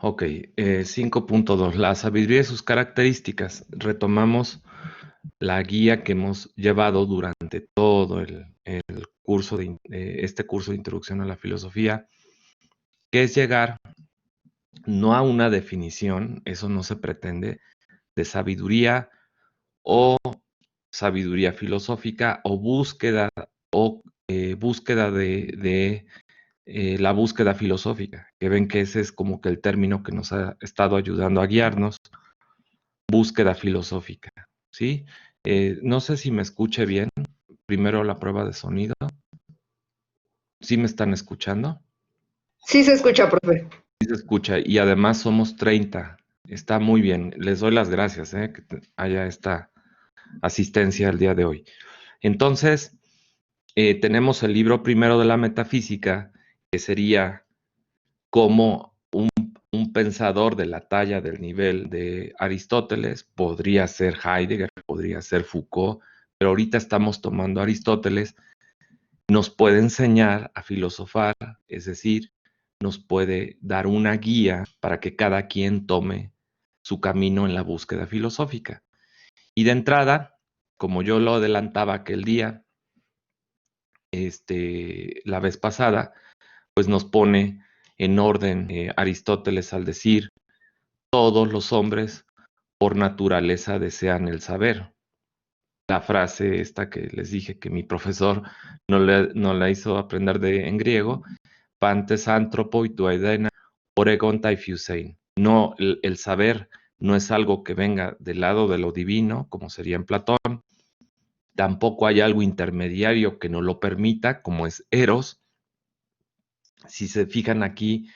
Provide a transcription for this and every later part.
Ok, 5.2. La sabiduría y sus características. Retomamos la guía que hemos llevado durante todo el curso este curso de introducción a la filosofía, que es llegar no a una definición, eso no se pretende, de sabiduría o sabiduría filosófica o búsqueda de la búsqueda filosófica, que ven que ese es como que el término que nos ha estado ayudando a guiarnos, búsqueda filosófica, ¿sí? No sé si me escuche bien, primero la prueba de sonido, ¿sí me están escuchando? Sí se escucha, profe. Sí se escucha y además somos 30, está muy bien, les doy las gracias, que haya esta asistencia el día de hoy. Entonces, tenemos el libro primero de la metafísica, que sería como un pensador de la talla del nivel de Aristóteles, podría ser Heidegger, podría ser Foucault, pero ahorita estamos tomando Aristóteles, nos puede enseñar a filosofar, es decir, nos puede dar una guía para que cada quien tome su camino en la búsqueda filosófica. Y de entrada, como yo lo adelantaba aquel día, la vez pasada, pues nos pone en orden Aristóteles al decir, todos los hombres por naturaleza desean el saber. La frase esta que les dije que mi profesor no la hizo aprender en griego, pantes anthropo y tuaidena oregon taifiusein. No, el saber no es algo que venga del lado de lo divino, como sería en Platón. Tampoco hay algo intermediario que no lo permita, como es Eros. Si se fijan aquí,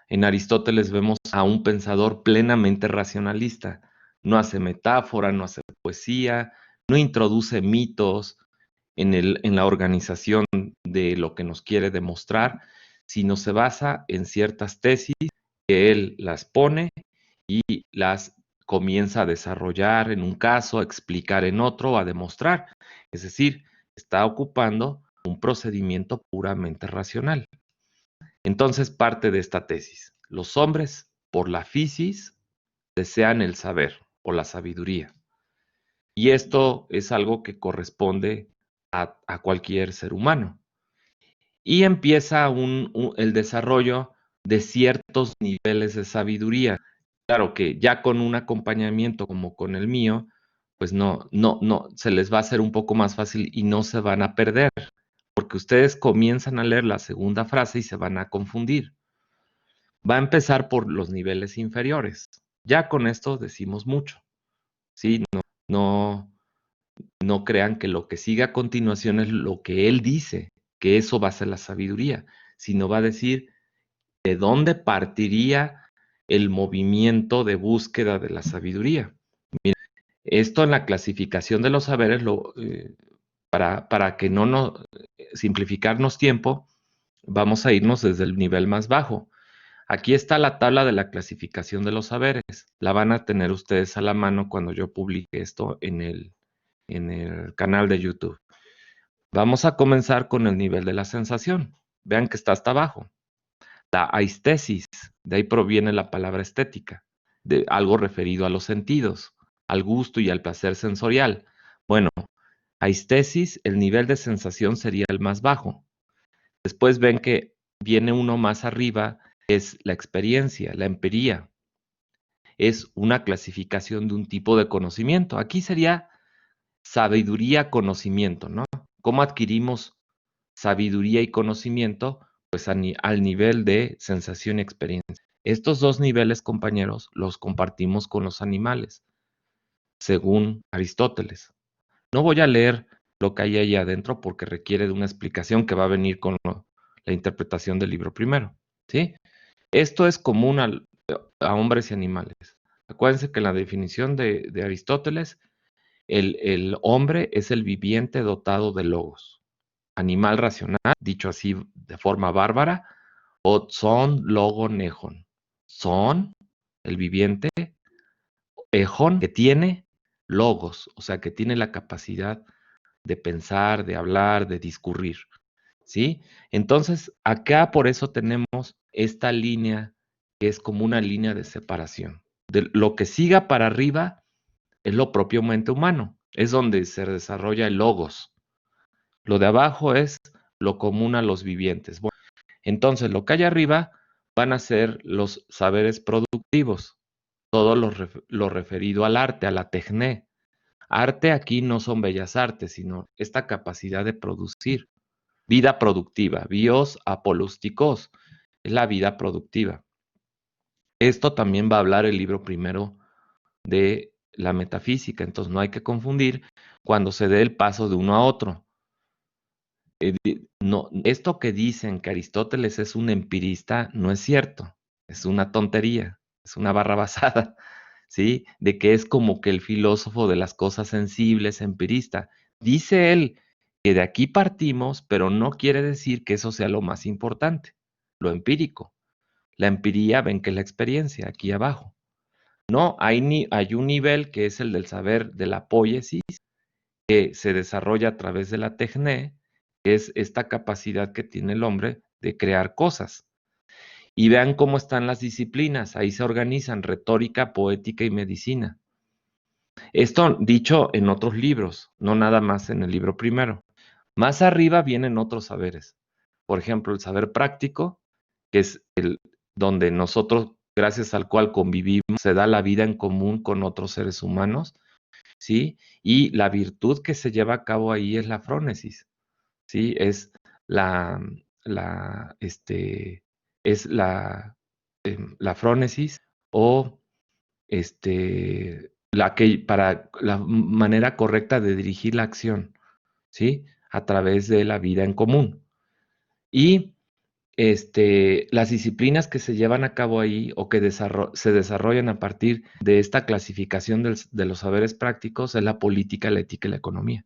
en Aristóteles vemos a un pensador plenamente racionalista. No hace metáfora, no hace poesía, no introduce mitos en la organización de lo que nos quiere demostrar, sino se basa en ciertas tesis que él las pone y las comienza a desarrollar en un caso, a explicar en otro, a demostrar. Es decir, está ocupando un procedimiento puramente racional. Entonces parte de esta tesis. Los hombres, por la fisis, desean el saber o la sabiduría. Y esto es algo que corresponde a cualquier ser humano. Y empieza el desarrollo de ciertos niveles de sabiduría. Claro que ya con un acompañamiento como con el mío, pues no, se les va a hacer un poco más fácil y no se van a perder, porque ustedes comienzan a leer la segunda frase y se van a confundir. Va a empezar por los niveles inferiores. Ya con esto decimos mucho, ¿sí? No, no crean que lo que sigue a continuación es lo que él dice, que eso va a ser la sabiduría, sino va a decir de dónde partiría el movimiento de búsqueda de la sabiduría. Esto en la clasificación de los saberes, para que no nos simplificarnos tiempo, vamos a irnos desde el nivel más bajo. Aquí está la tabla de la clasificación de los saberes. La van a tener ustedes a la mano cuando yo publique esto en el canal de YouTube. Vamos a comenzar con el nivel de la sensación. Vean que está hasta abajo. La aistesis, de ahí proviene la palabra estética, de algo referido a los sentidos, al gusto y al placer sensorial. Bueno, aistesis, el nivel de sensación sería el más bajo. Después ven que viene uno más arriba, es la experiencia, la empiría. Es una clasificación de un tipo de conocimiento. Aquí sería sabiduría, conocimiento, ¿no? ¿Cómo adquirimos sabiduría y conocimiento? Pues al nivel de sensación y experiencia. Estos dos niveles, compañeros, los compartimos con los animales, según Aristóteles. No voy a leer lo que hay ahí adentro porque requiere de una explicación que va a venir con la interpretación del libro primero, ¿sí? Esto es común a hombres y animales. Acuérdense que en la definición de Aristóteles, el hombre es el viviente dotado de logos. Animal racional, dicho así de forma bárbara, o son logo nejon. Son, el viviente, ejon, que tiene logos, o sea, que tiene la capacidad de pensar, de hablar, de discurrir, ¿sí? Entonces, acá por eso tenemos esta línea que es como una línea de separación. De lo que siga para arriba es lo propiamente humano, es donde se desarrolla el logos. Lo de abajo es lo común a los vivientes. Bueno, entonces, lo que hay arriba van a ser los saberes productivos, todo lo referido al arte, a la tecné. Arte aquí no son bellas artes, sino esta capacidad de producir. Vida productiva, bios apolusticos, es la vida productiva. Esto también va a hablar el libro primero de la metafísica, entonces no hay que confundir cuando se dé el paso de uno a otro. No, esto que dicen que Aristóteles es un empirista no es cierto, es una tontería, es una barra basada, ¿sí? De que es como que el filósofo de las cosas sensibles, empirista. Dice él que de aquí partimos, pero no quiere decir que eso sea lo más importante, lo empírico. La empiría ven que es la experiencia, aquí abajo. No, hay un nivel que es el del saber de la poiesis, que se desarrolla a través de la tecné, que es esta capacidad que tiene el hombre de crear cosas. Y vean cómo están las disciplinas, ahí se organizan retórica, poética y medicina. Esto dicho en otros libros, no nada más en el libro primero. Más arriba vienen otros saberes. Por ejemplo, el saber práctico, que es el donde nosotros, gracias al cual convivimos, se da la vida en común con otros seres humanos, ¿sí? Y la virtud que se lleva a cabo ahí es la frónesis, ¿sí? Es la, la, este, es la frónesis o para la manera correcta de dirigir la acción, ¿sí? A través de la vida en común. Y las disciplinas que se llevan a cabo ahí o que se desarrollan a partir de esta clasificación de los saberes prácticos es la política, la ética y la economía.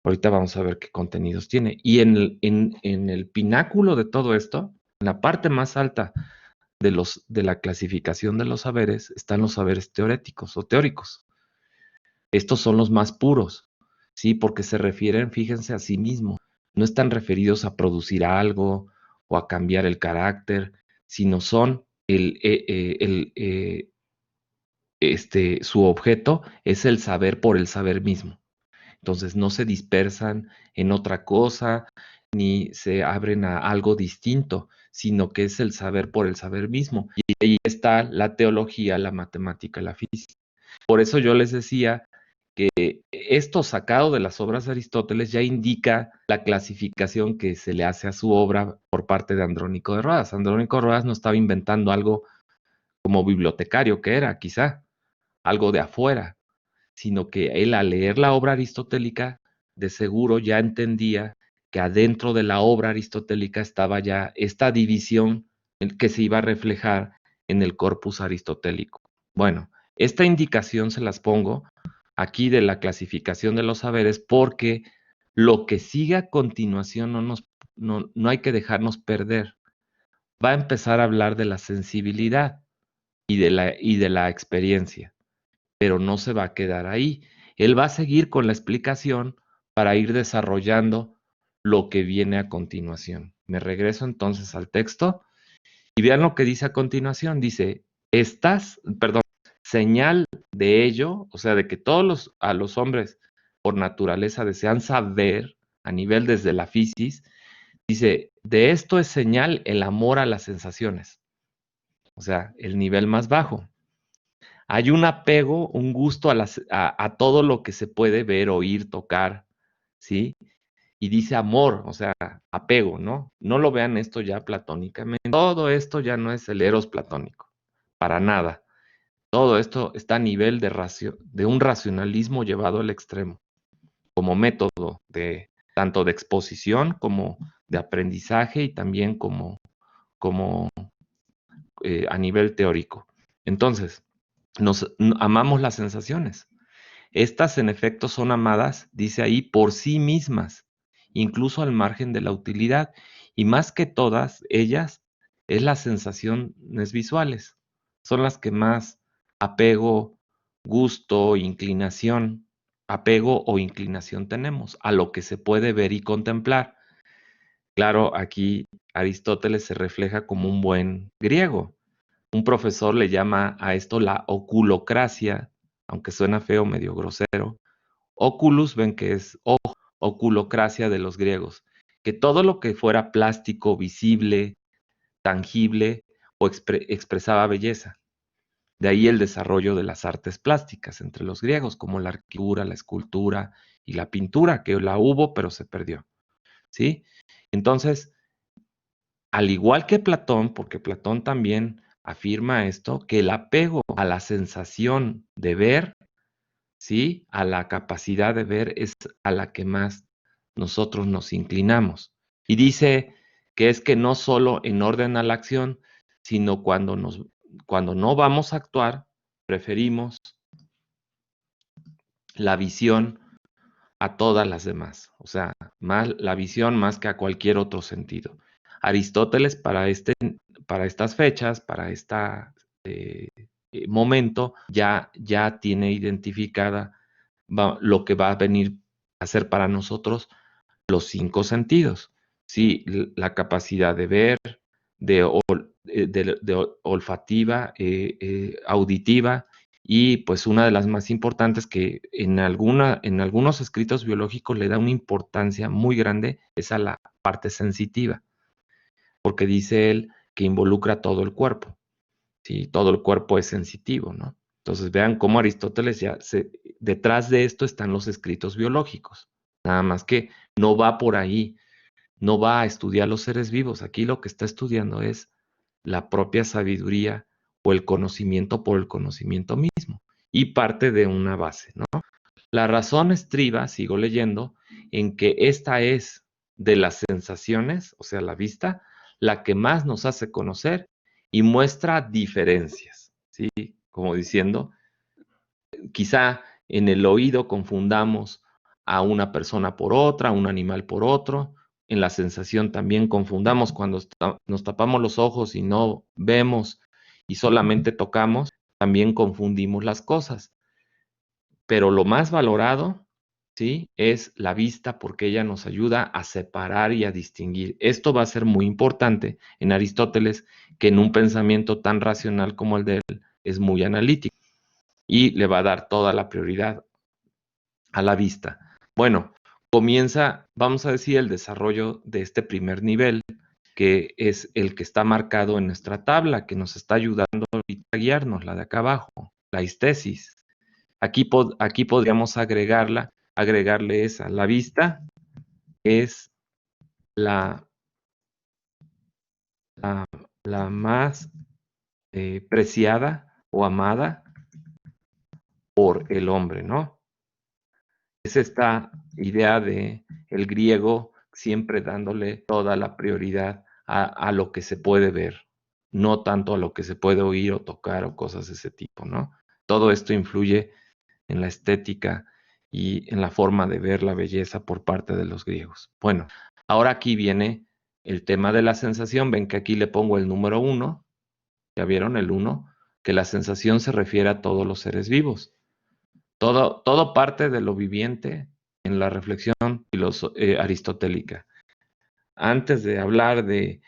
Ahorita vamos a ver qué contenidos tiene. Y en el pináculo de todo esto, en la parte más alta de la clasificación de los saberes, están los saberes teoréticos o teóricos. Estos son los más puros, ¿sí? Porque se refieren, fíjense, a sí mismos. No están referidos a producir algo o a cambiar el carácter, sino son su objeto es el saber por el saber mismo. Entonces no se dispersan en otra cosa ni se abren a algo distinto, sino que es el saber por el saber mismo. Y ahí está la teología, la matemática, la física. Por eso yo les decía que esto sacado de las obras de Aristóteles ya indica la clasificación que se le hace a su obra por parte de Andrónico de Rodas. Andrónico de Rodas no estaba inventando algo como bibliotecario que era, quizá, algo de afuera, sino que él al leer la obra aristotélica, de seguro ya entendía que adentro de la obra aristotélica estaba ya esta división que se iba a reflejar en el corpus aristotélico. Bueno, esta indicación se las pongo aquí de la clasificación de los saberes porque lo que sigue a continuación no hay que dejarnos perder. Va a empezar a hablar de la sensibilidad y de la experiencia, pero no se va a quedar ahí. Él va a seguir con la explicación para ir desarrollando lo que viene a continuación. Me regreso entonces al texto y vean lo que dice a continuación. Dice, señal de ello, o sea, de que a los hombres por naturaleza desean saber a nivel desde la fisis, dice, de esto es señal el amor a las sensaciones, o sea, el nivel más bajo. Hay un apego, un gusto a todo lo que se puede ver, oír, tocar, ¿sí? Y dice amor, o sea, apego, ¿no? No lo vean esto ya platónicamente. Todo esto ya no es el eros platónico, para nada. Todo esto está a nivel de un racionalismo llevado al extremo, como método tanto de exposición como de aprendizaje y también como a nivel teórico. Entonces, amamos las sensaciones. Estas en efecto son amadas, dice ahí, por sí mismas, incluso al margen de la utilidad, y más que todas ellas es las sensaciones visuales, son las que más apego, gusto, apego o inclinación tenemos a lo que se puede ver y contemplar. Claro, aquí Aristóteles se refleja como un buen griego, Un profesor le llama a esto la oculocracia, aunque suena feo, medio grosero. Oculus, ven que es oculocracia de los griegos, que todo lo que fuera plástico, visible, tangible o expresaba belleza. De ahí el desarrollo de las artes plásticas entre los griegos, como la arquitectura, la escultura y la pintura, que la hubo, pero se perdió. ¿Sí? Entonces, al igual que Platón, porque Platón también afirma esto, que el apego a la sensación de ver, ¿sí? A la capacidad de ver es a la que más nosotros nos inclinamos. Y dice que es que no solo en orden a la acción, sino cuando no vamos a actuar, preferimos la visión a todas las demás, o sea, la visión más que a cualquier otro sentido. Aristóteles para estas fechas, para este momento, ya tiene identificada lo que va a venir a ser para nosotros los 5 sentidos. Sí, la capacidad de ver, de olfativa, auditiva, y pues una de las más importantes que en algunos escritos biológicos le da una importancia muy grande es a la parte sensitiva, porque dice él que involucra todo el cuerpo. ¿Sí? Todo el cuerpo es sensitivo, ¿no? Entonces vean cómo Aristóteles detrás de esto están los escritos biológicos. Nada más que no va por ahí, no va a estudiar los seres vivos. Aquí lo que está estudiando es la propia sabiduría o el conocimiento por el conocimiento mismo y parte de una base, ¿no? La razón estriba, sigo leyendo, en que esta es de las sensaciones, o sea, la vista, la que más nos hace conocer y muestra diferencias, ¿sí? Como diciendo, quizá en el oído confundamos a una persona por otra, a un animal por otro. En la sensación también confundamos cuando nos tapamos los ojos y no vemos y solamente tocamos, también confundimos las cosas. Pero lo más valorado, ¿sí? Es la vista porque ella nos ayuda a separar y a distinguir. Esto va a ser muy importante en Aristóteles, que en un pensamiento tan racional como el de él es muy analítico y le va a dar toda la prioridad a la vista. Bueno, comienza, vamos a decir, el desarrollo de este primer nivel, que es el que está marcado en nuestra tabla, que nos está ayudando a guiarnos, la de acá abajo, la estesis. Aquí podríamos agregarle esa. La vista es la, la, la más preciada o amada por el hombre, ¿no? Es esta idea de el griego siempre dándole toda la prioridad a lo que se puede ver, no tanto a lo que se puede oír o tocar o cosas de ese tipo, ¿no? Todo esto influye en la estética y en la forma de ver la belleza por parte de los griegos. Bueno, ahora aquí viene el tema de la sensación. Ven que aquí le pongo el número 1, ¿ya vieron el 1? Que la sensación se refiere a todos los seres vivos. Todo parte de lo viviente en la reflexión aristotélica. Antes de hablar de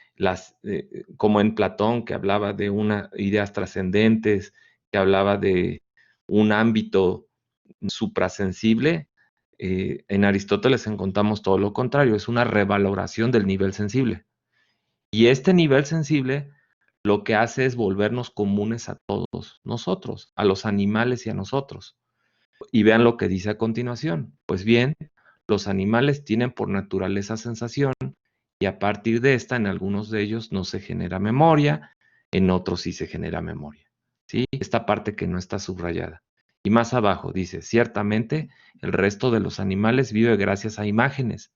como en Platón, que hablaba de ideas trascendentes, que hablaba de un ámbito suprasensible, en Aristóteles encontramos todo lo contrario, es una revaloración del nivel sensible. Y este nivel sensible lo que hace es volvernos comunes a todos nosotros, a los animales y a nosotros. Y vean lo que dice a continuación. Pues bien, los animales tienen por naturaleza sensación y a partir de esta, en algunos de ellos no se genera memoria, en otros sí se genera memoria. ¿Sí? Esta parte que no está subrayada. Y más abajo dice, ciertamente el resto de los animales vive gracias a imágenes,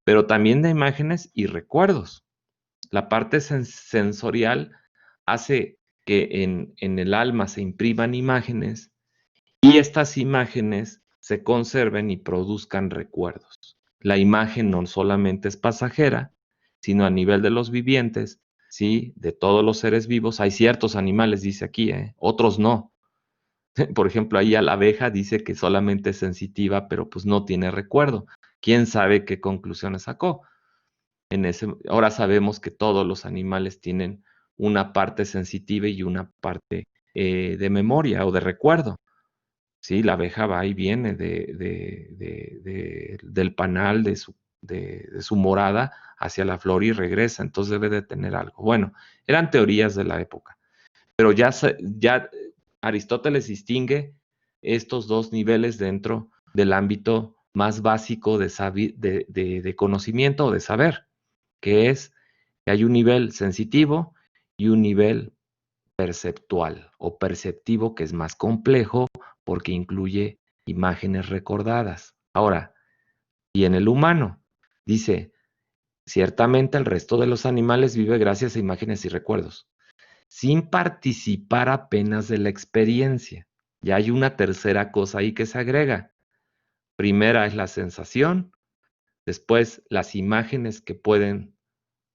pero también de imágenes y recuerdos. La parte sensorial hace que en el alma se impriman imágenes y estas imágenes se conserven y produzcan recuerdos. La imagen no solamente es pasajera, sino a nivel de los vivientes, ¿sí? De todos los seres vivos. Hay ciertos animales, dice aquí, otros no. Por ejemplo, ahí a la abeja dice que solamente es sensitiva, pero pues no tiene recuerdo. ¿Quién sabe qué conclusiones sacó? Ahora sabemos que todos los animales tienen una parte sensitiva y una parte de memoria o de recuerdo. Sí, la abeja va y viene del panal de su morada hacia la flor y regresa, entonces debe de tener algo. Bueno, eran teorías de la época, pero ya Aristóteles distingue estos dos niveles dentro del ámbito más básico de conocimiento o de saber, que es que hay un nivel sensitivo y un nivel perceptual o perceptivo que es más complejo porque incluye imágenes recordadas. Ahora, y en el humano, dice, ciertamente el resto de los animales vive gracias a imágenes y recuerdos, sin participar apenas de la experiencia. Ya hay una tercera cosa ahí que se agrega. Primera es la sensación, después las imágenes que pueden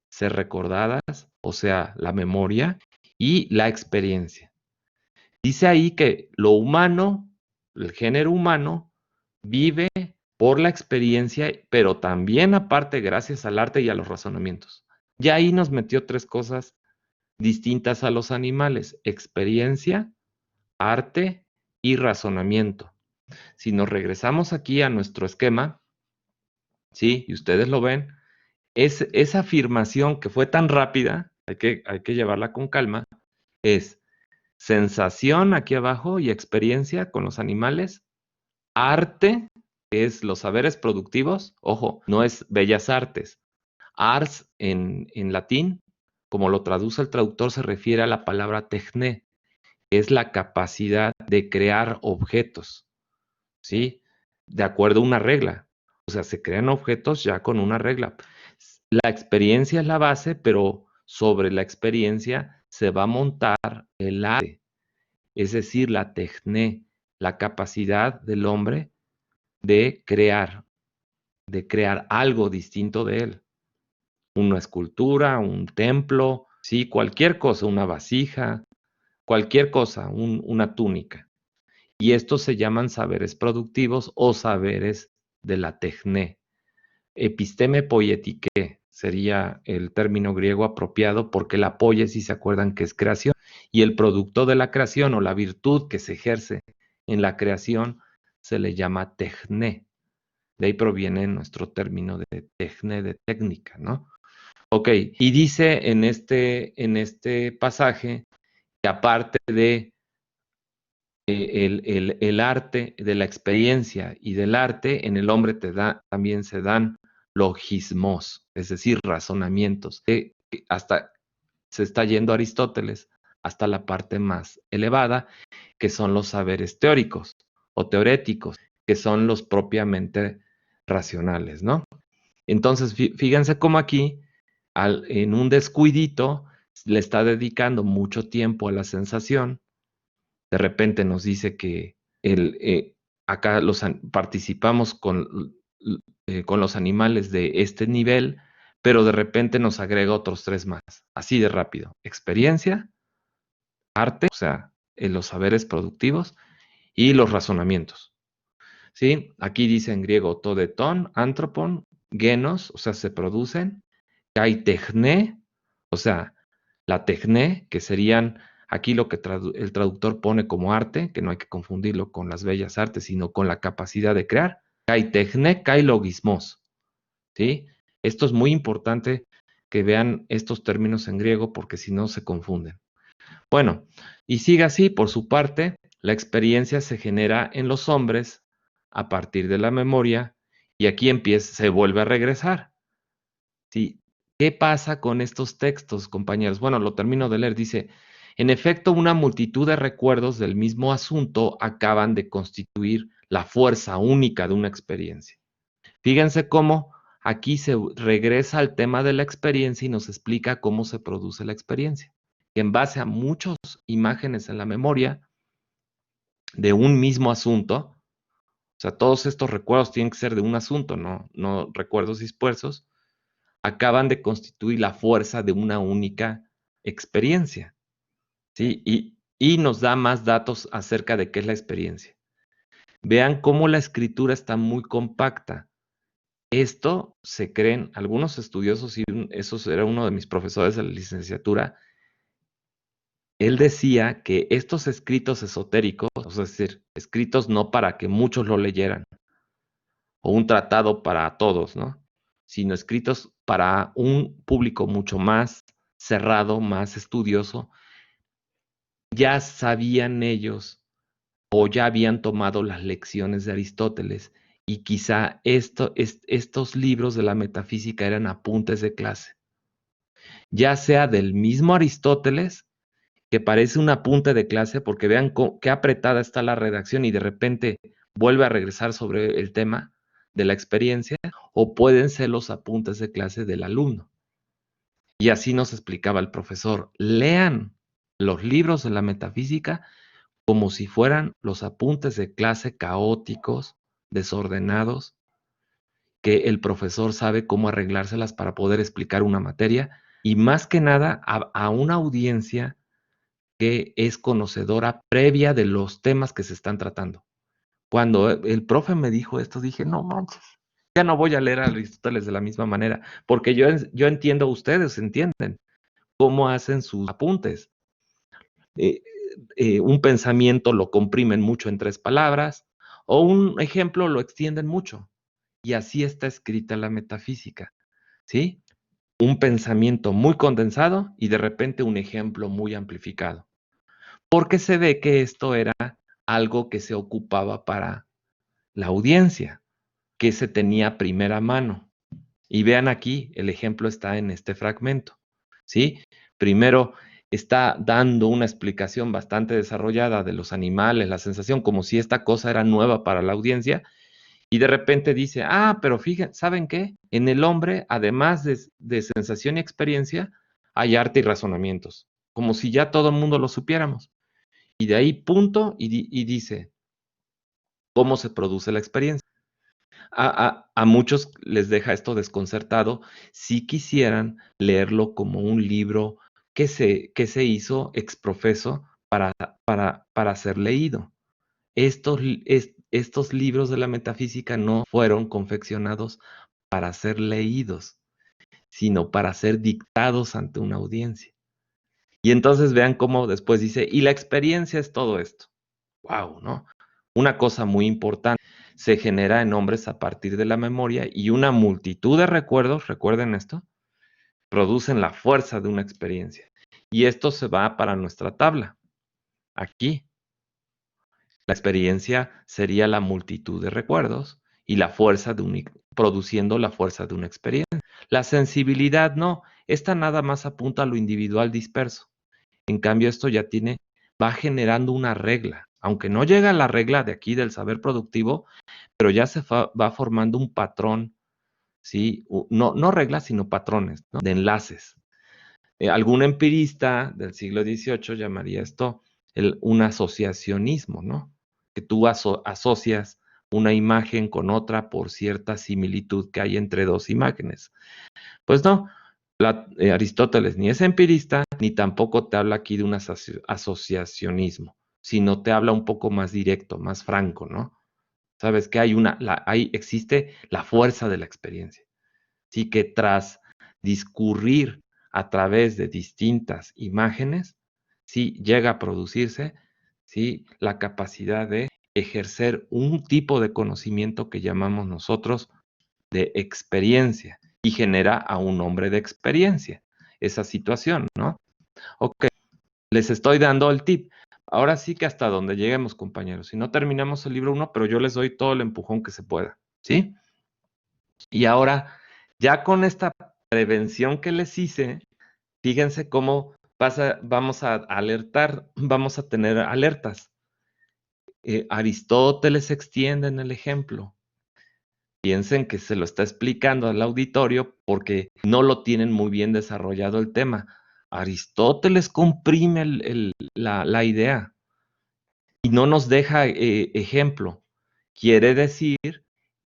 ser recordadas, o sea, la memoria y la experiencia. Dice ahí que lo humano, el género humano, vive por la experiencia, pero también aparte gracias al arte y a los razonamientos. Ya ahí nos metió tres cosas distintas a los animales: experiencia, arte y razonamiento. Si nos regresamos aquí a nuestro esquema, ¿sí? Y ustedes lo ven, esa afirmación que fue tan rápida, hay que llevarla con calma, es sensación aquí abajo y experiencia con los animales, arte, que es los saberes productivos, ojo, no es bellas artes, ars en latín, como lo traduce el traductor, se refiere a la palabra techne, que es la capacidad de crear objetos, ¿sí? De acuerdo a una regla. O sea, se crean objetos ya con una regla. La experiencia es la base, pero sobre la experiencia se va a montar el arte, es decir, la techne, la capacidad del hombre de crear algo distinto de él. Una escultura, un templo, sí, cualquier cosa, una vasija, cualquier cosa, una túnica. Y estos se llaman saberes productivos o saberes de la techne. Episteme poietike sería el término griego apropiado, porque la poiesis, se acuerdan que es creación, y el producto de la creación o la virtud que se ejerce en la creación se le llama techne. De ahí proviene nuestro término de techne, de técnica, ¿no? Ok, y dice en este pasaje que aparte de el arte, de la experiencia y del arte, en el hombre también se dan logismos, es decir, razonamientos, que hasta se está yendo Aristóteles hasta la parte más elevada, que son los saberes teóricos o teoréticos, que son los propiamente racionales, ¿no? Entonces, fíjense cómo aquí, en un descuidito, le está dedicando mucho tiempo a la sensación. De repente nos dice que acá participamos con los animales de este nivel, pero de repente nos agrega otros tres más, así de rápido: experiencia, arte, o sea, los saberes productivos y los razonamientos. ¿Sí? Aquí dice en griego todeton, antropon, genos, o sea, se producen, kai techne, o sea, la techne, que serían aquí lo que el traductor pone como arte, que no hay que confundirlo con las bellas artes, sino con la capacidad de crear, kai techne, kai logismos, ¿sí? Esto es muy importante que vean estos términos en griego, porque si no se confunden. Bueno, y sigue así. Por su parte, la experiencia se genera en los hombres a partir de la memoria, y aquí se vuelve a regresar. ¿Sí? ¿Qué pasa con estos textos, compañeros? Bueno, lo termino de leer. Dice, en efecto, una multitud de recuerdos del mismo asunto acaban de constituir la fuerza única de una experiencia. Fíjense cómo aquí se regresa al tema de la experiencia y nos explica cómo se produce la experiencia. En base a muchas imágenes en la memoria de un mismo asunto, o sea, todos estos recuerdos tienen que ser de un asunto, no recuerdos dispersos, acaban de constituir la fuerza de una única experiencia, ¿sí? Y nos da más datos acerca de qué es la experiencia. Vean cómo la escritura está muy compacta. Esto se creen algunos estudiosos, y eso era uno de mis profesores de la licenciatura, él decía que estos escritos esotéricos, es decir, escritos no para que muchos lo leyeran, o un tratado para todos, ¿no? Sino escritos para un público mucho más cerrado, más estudioso, ya sabían ellos o ya habían tomado las lecciones de Aristóteles y quizá estos libros de la metafísica eran apuntes de clase, ya sea del mismo Aristóteles, que parece un apunte de clase, porque vean qué apretada está la redacción y de repente vuelve a regresar sobre el tema de la experiencia, o pueden ser los apuntes de clase del alumno. Y así nos explicaba el profesor: lean los libros de la metafísica como si fueran los apuntes de clase caóticos, desordenados, que el profesor sabe cómo arreglárselas para poder explicar una materia, y más que nada a una audiencia que es conocedora previa de los temas que se están tratando. Cuando el profe me dijo esto, dije, no manches, ya no voy a leer a Aristóteles de la misma manera, porque yo entiendo, ustedes entienden cómo hacen sus apuntes. Un pensamiento lo comprimen mucho en 3 palabras, o un ejemplo lo extienden mucho. Y así está escrita la metafísica, ¿sí? Un pensamiento muy condensado y de repente un ejemplo muy amplificado. Porque se ve que esto era algo que se ocupaba para la audiencia, que se tenía a primera mano. Y vean aquí, el ejemplo está en este fragmento, ¿sí? Primero está dando una explicación bastante desarrollada de los animales, la sensación, como si esta cosa era nueva para la audiencia, y de repente dice, pero fíjense, ¿saben qué? En el hombre, además de sensación y experiencia, hay arte y razonamientos, como si ya todo el mundo lo supiéramos. Y de ahí punto y dice cómo se produce la experiencia. A muchos les deja esto desconcertado si quisieran leerlo como un libro que se hizo exprofeso para ser leído. Estos libros de la metafísica no fueron confeccionados para ser leídos, sino para ser dictados ante una audiencia. Y entonces vean cómo después dice, y la experiencia es todo esto. Wow, ¿no? Una cosa muy importante, se genera en hombres a partir de la memoria y una multitud de recuerdos, recuerden esto, producen la fuerza de una experiencia. Y esto se va para nuestra tabla. Aquí, la experiencia sería la multitud de recuerdos y la fuerza produciendo la fuerza de una experiencia. La sensibilidad no, esta nada más apunta a lo individual disperso. En cambio, esto ya va generando una regla. Aunque no llega a la regla de aquí del saber productivo, pero ya se va formando un patrón, ¿sí? No reglas, sino patrones, ¿no? De enlaces. Algún empirista del siglo XVIII llamaría esto un asociacionismo, ¿no? Que tú asocias una imagen con otra por cierta similitud que hay entre dos imágenes. Pues no, Aristóteles ni es empirista, ni tampoco te habla aquí de un asociacionismo, sino te habla un poco más directo, más franco, ¿no? Sabes que existe la fuerza de la experiencia. Sí, que tras discurrir a través de distintas imágenes, sí llega a producirse, sí, la capacidad de ejercer un tipo de conocimiento que llamamos nosotros de experiencia y genera a un hombre de experiencia esa situación, ¿no? Ok, les estoy dando el tip. Ahora sí que hasta donde lleguemos, compañeros. Si no terminamos el libro 1, pero yo les doy todo el empujón que se pueda, ¿sí? Y ahora, ya con esta prevención que les hice, fíjense cómo vamos a alertar, vamos a tener alertas. Aristóteles extiende en el ejemplo. Piensen que se lo está explicando al auditorio porque no lo tienen muy bien desarrollado el tema. Aristóteles comprime la idea y no nos deja ejemplo. Quiere decir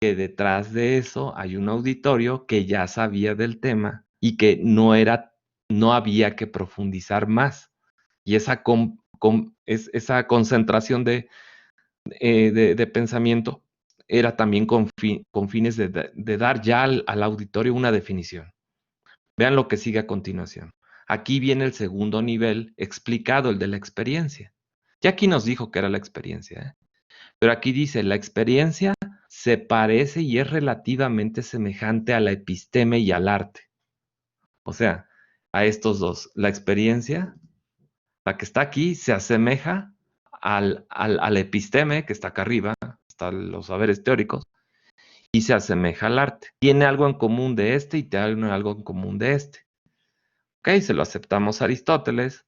que detrás de eso hay un auditorio que ya sabía del tema y que no había que profundizar más. Y esa concentración de pensamiento era también con fines de dar ya al auditorio una definición. Vean lo que sigue a continuación. Aquí viene el segundo nivel explicado, el de la experiencia. Ya aquí nos dijo que era la experiencia, ¿eh? Pero aquí dice, la experiencia se parece y es relativamente semejante a la episteme y al arte. O sea, a estos dos. La experiencia, la que está aquí, se asemeja al episteme, que está acá arriba, están los saberes teóricos, y se asemeja al arte. Tiene algo en común de este y tiene algo en común de este. Ok, se lo aceptamos a Aristóteles,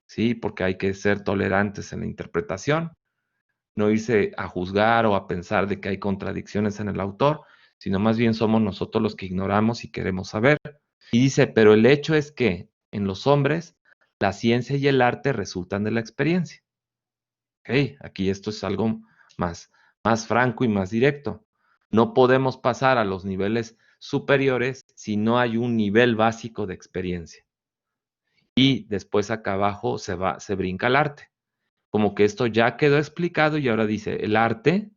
¿sí? Porque hay que ser tolerantes en la interpretación, no irse a juzgar o a pensar de que hay contradicciones en el autor, sino más bien somos nosotros los que ignoramos y queremos saber. Y dice, pero el hecho es que en los hombres la ciencia y el arte resultan de la experiencia. Ok, aquí esto es algo más franco y más directo. No podemos pasar a los niveles superiores si no hay un nivel básico de experiencia. Y después acá abajo se brinca el arte. Como que esto ya quedó explicado y ahora dice, el arte,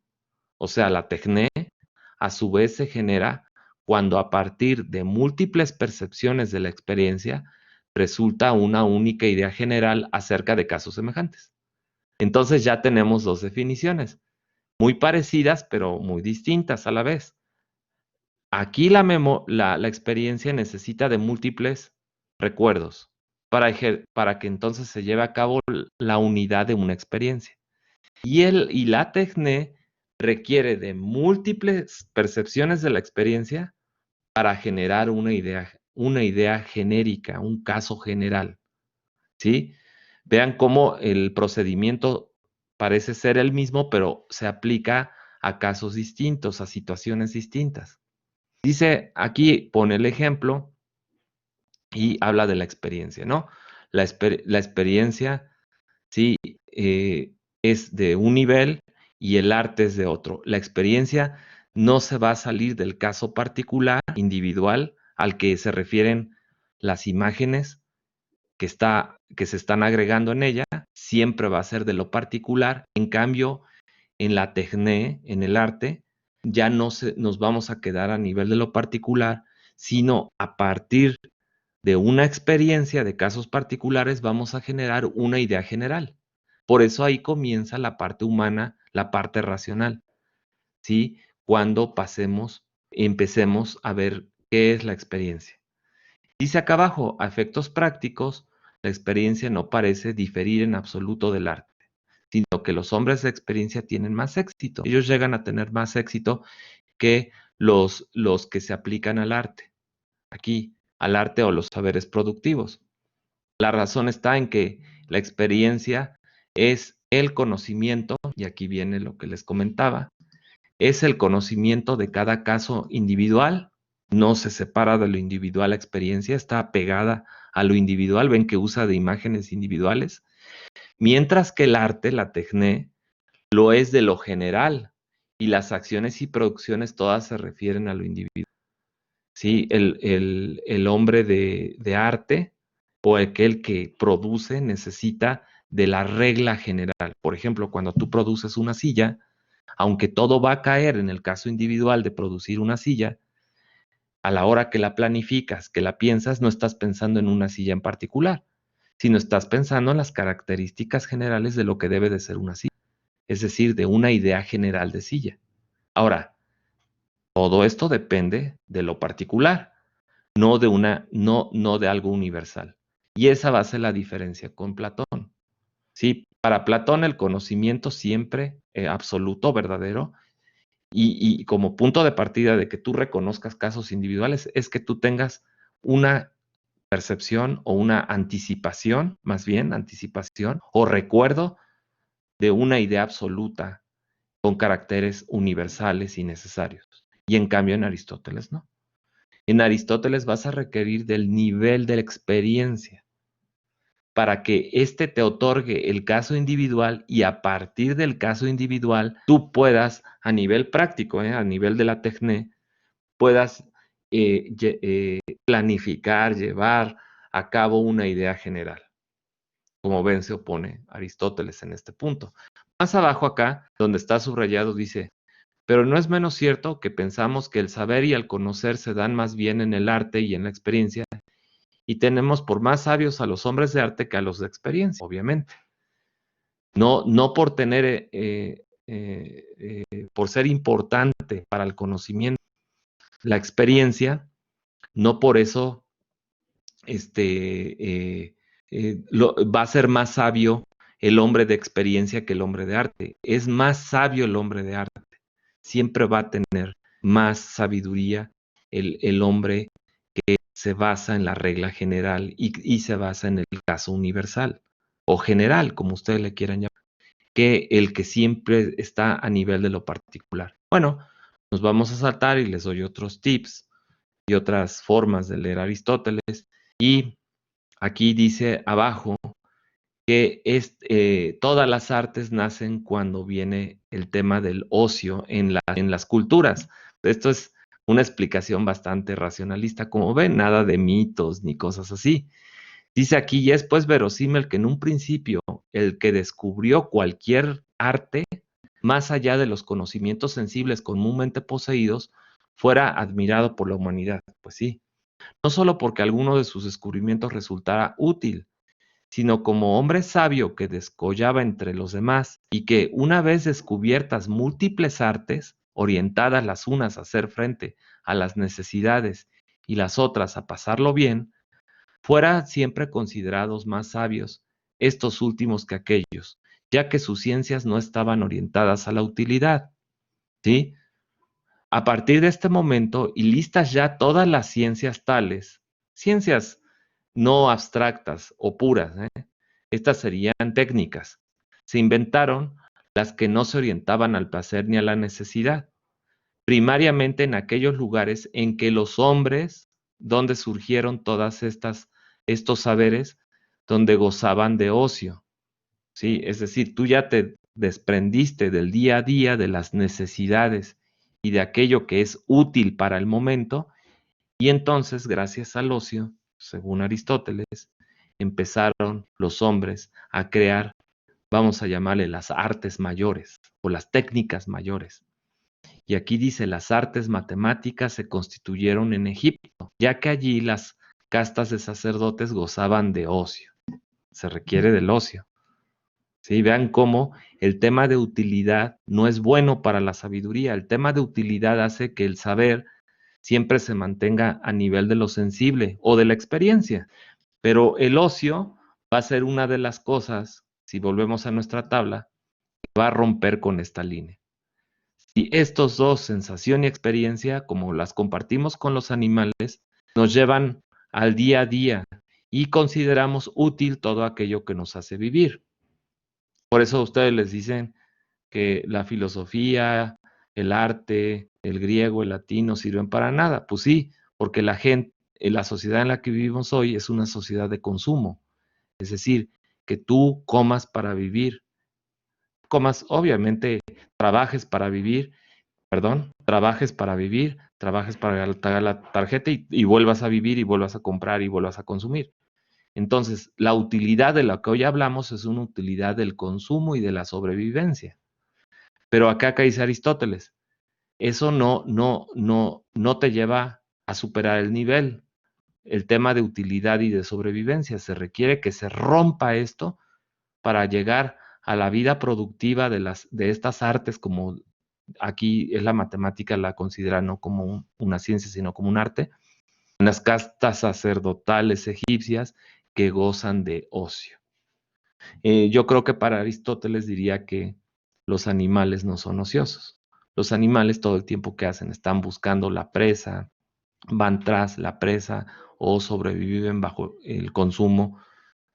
o sea, la tecné, a su vez se genera cuando a partir de múltiples percepciones de la experiencia resulta una única idea general acerca de casos semejantes. Entonces ya tenemos dos definiciones, muy parecidas pero muy distintas a la vez. Aquí la experiencia necesita de múltiples recuerdos para que entonces se lleve a cabo la unidad de una experiencia. Y la tecné requiere de múltiples percepciones de la experiencia para generar una idea genérica, un caso general, ¿sí? Vean cómo el procedimiento parece ser el mismo, pero se aplica a casos distintos, a situaciones distintas. Dice, aquí pone el ejemplo y habla de la experiencia, ¿no? La experiencia, sí, es de un nivel y el arte es de otro. La experiencia no se va a salir del caso particular, individual, al que se refieren las imágenes que se están agregando en ella, siempre va a ser de lo particular. En cambio, en la tecné, en el arte, ya no nos vamos a quedar a nivel de lo particular, sino a partir de una experiencia de casos particulares vamos a generar una idea general. Por eso ahí comienza la parte humana, la parte racional, ¿sí? Cuando empecemos a ver qué es la experiencia. Dice acá abajo, a efectos prácticos, la experiencia no parece diferir en absoluto del arte, sino que los hombres de experiencia tienen más éxito. Ellos llegan a tener más éxito que los que se aplican al arte. Aquí, al arte o los saberes productivos. La razón está en que la experiencia es el conocimiento, y aquí viene lo que les comentaba, es el conocimiento de cada caso individual, no se separa de lo individual la experiencia, está pegada a lo individual, ven que usa de imágenes individuales, mientras que el arte, la tecné, lo es de lo general, y las acciones y producciones todas se refieren a lo individual. Sí, el hombre de arte o aquel que produce necesita de la regla general. Por ejemplo, cuando tú produces una silla, aunque todo va a caer en el caso individual de producir una silla, a la hora que la planificas, que la piensas, no estás pensando en una silla en particular, sino estás pensando en las características generales de lo que debe de ser una silla, es decir, de una idea general de silla. Ahora, todo esto depende de lo particular, no de algo universal. Y esa va a ser la diferencia con Platón. Sí, para Platón el conocimiento siempre absoluto, verdadero, y como punto de partida de que tú reconozcas casos individuales, es que tú tengas una percepción o una anticipación, más bien anticipación o recuerdo de una idea absoluta con caracteres universales y necesarios. Y en cambio en Aristóteles no. En Aristóteles vas a requerir del nivel de la experiencia para que éste te otorgue el caso individual y a partir del caso individual tú puedas, a nivel práctico, a nivel de la tecné, puedas planificar, llevar a cabo una idea general. Como ven, se opone Aristóteles en este punto. Más abajo acá, donde está subrayado, dice, pero no es menos cierto que pensamos que el saber y el conocer se dan más bien en el arte y en la experiencia, Y tenemos por más sabios a los hombres de arte que a los de experiencia, obviamente. No por tener, por ser importante para el conocimiento, la experiencia, no por eso va a ser más sabio el hombre de experiencia que el hombre de arte. Es más sabio el hombre de arte. Siempre va a tener más sabiduría el hombre que se basa en la regla general y se basa en el caso universal o general, como ustedes le quieran llamar, que el que siempre está a nivel de lo particular. Bueno, nos vamos a saltar y les doy otros tips y otras formas de leer Aristóteles. Y aquí dice abajo que todas las artes nacen cuando viene el tema del ocio en las culturas. Esto es una explicación bastante racionalista. Como ven, nada de mitos ni cosas así. Dice aquí, y es pues verosímil que en un principio el que descubrió cualquier arte, más allá de los conocimientos sensibles comúnmente poseídos, fuera admirado por la humanidad. Pues sí, no solo porque alguno de sus descubrimientos resultara útil, sino como hombre sabio que descollaba entre los demás y que una vez descubiertas múltiples artes, orientadas las unas a hacer frente a las necesidades y las otras a pasarlo bien, fuera siempre considerados más sabios estos últimos que aquellos, ya que sus ciencias no estaban orientadas a la utilidad, ¿sí? A partir de este momento, y listas ya todas las ciencias tales, ciencias no abstractas o puras, estas serían técnicas. Se inventaron las que no se orientaban al placer ni a la necesidad, primariamente en aquellos lugares en que los hombres, donde surgieron estos saberes, donde gozaban de ocio, ¿sí? Es decir, tú ya te desprendiste del día a día, de las necesidades y de aquello que es útil para el momento, y entonces, gracias al ocio, según Aristóteles, empezaron los hombres a crear, vamos a llamarle las artes mayores o las técnicas mayores. Y aquí dice, las artes matemáticas se constituyeron en Egipto, ya que allí las castas de sacerdotes gozaban de ocio. Se requiere del ocio. ¿Sí? Vean cómo el tema de utilidad no es bueno para la sabiduría. El tema de utilidad hace que el saber siempre se mantenga a nivel de lo sensible o de la experiencia. Pero el ocio va a ser una de las cosas, si volvemos a nuestra tabla, que va a romper con esta línea. Si estos dos, sensación y experiencia, como las compartimos con los animales, nos llevan al día a día y consideramos útil todo aquello que nos hace vivir. Por eso ustedes les dicen que la filosofía, el arte, el griego, el latín no sirven para nada. Pues sí, porque la gente, la sociedad en la que vivimos hoy es una sociedad de consumo. Es decir, que tú comas para vivir. Comas, obviamente, trabajes para vivir, trabajes para pagar la tarjeta y vuelvas a vivir y vuelvas a comprar y vuelvas a consumir. Entonces, la utilidad de la que hoy hablamos es una utilidad del consumo y de la sobrevivencia. Pero acá dice Aristóteles, eso no te lleva a superar el nivel, el tema de utilidad y de sobrevivencia. Se requiere que se rompa esto para llegar a la vida productiva de estas artes, como aquí es la matemática, la considera no como una ciencia, sino como un arte, en las castas sacerdotales egipcias que gozan de ocio. Yo creo que para Aristóteles diría que los animales no son ociosos. Los animales todo el tiempo que hacen están buscando la presa, van tras la presa o sobreviven bajo el consumo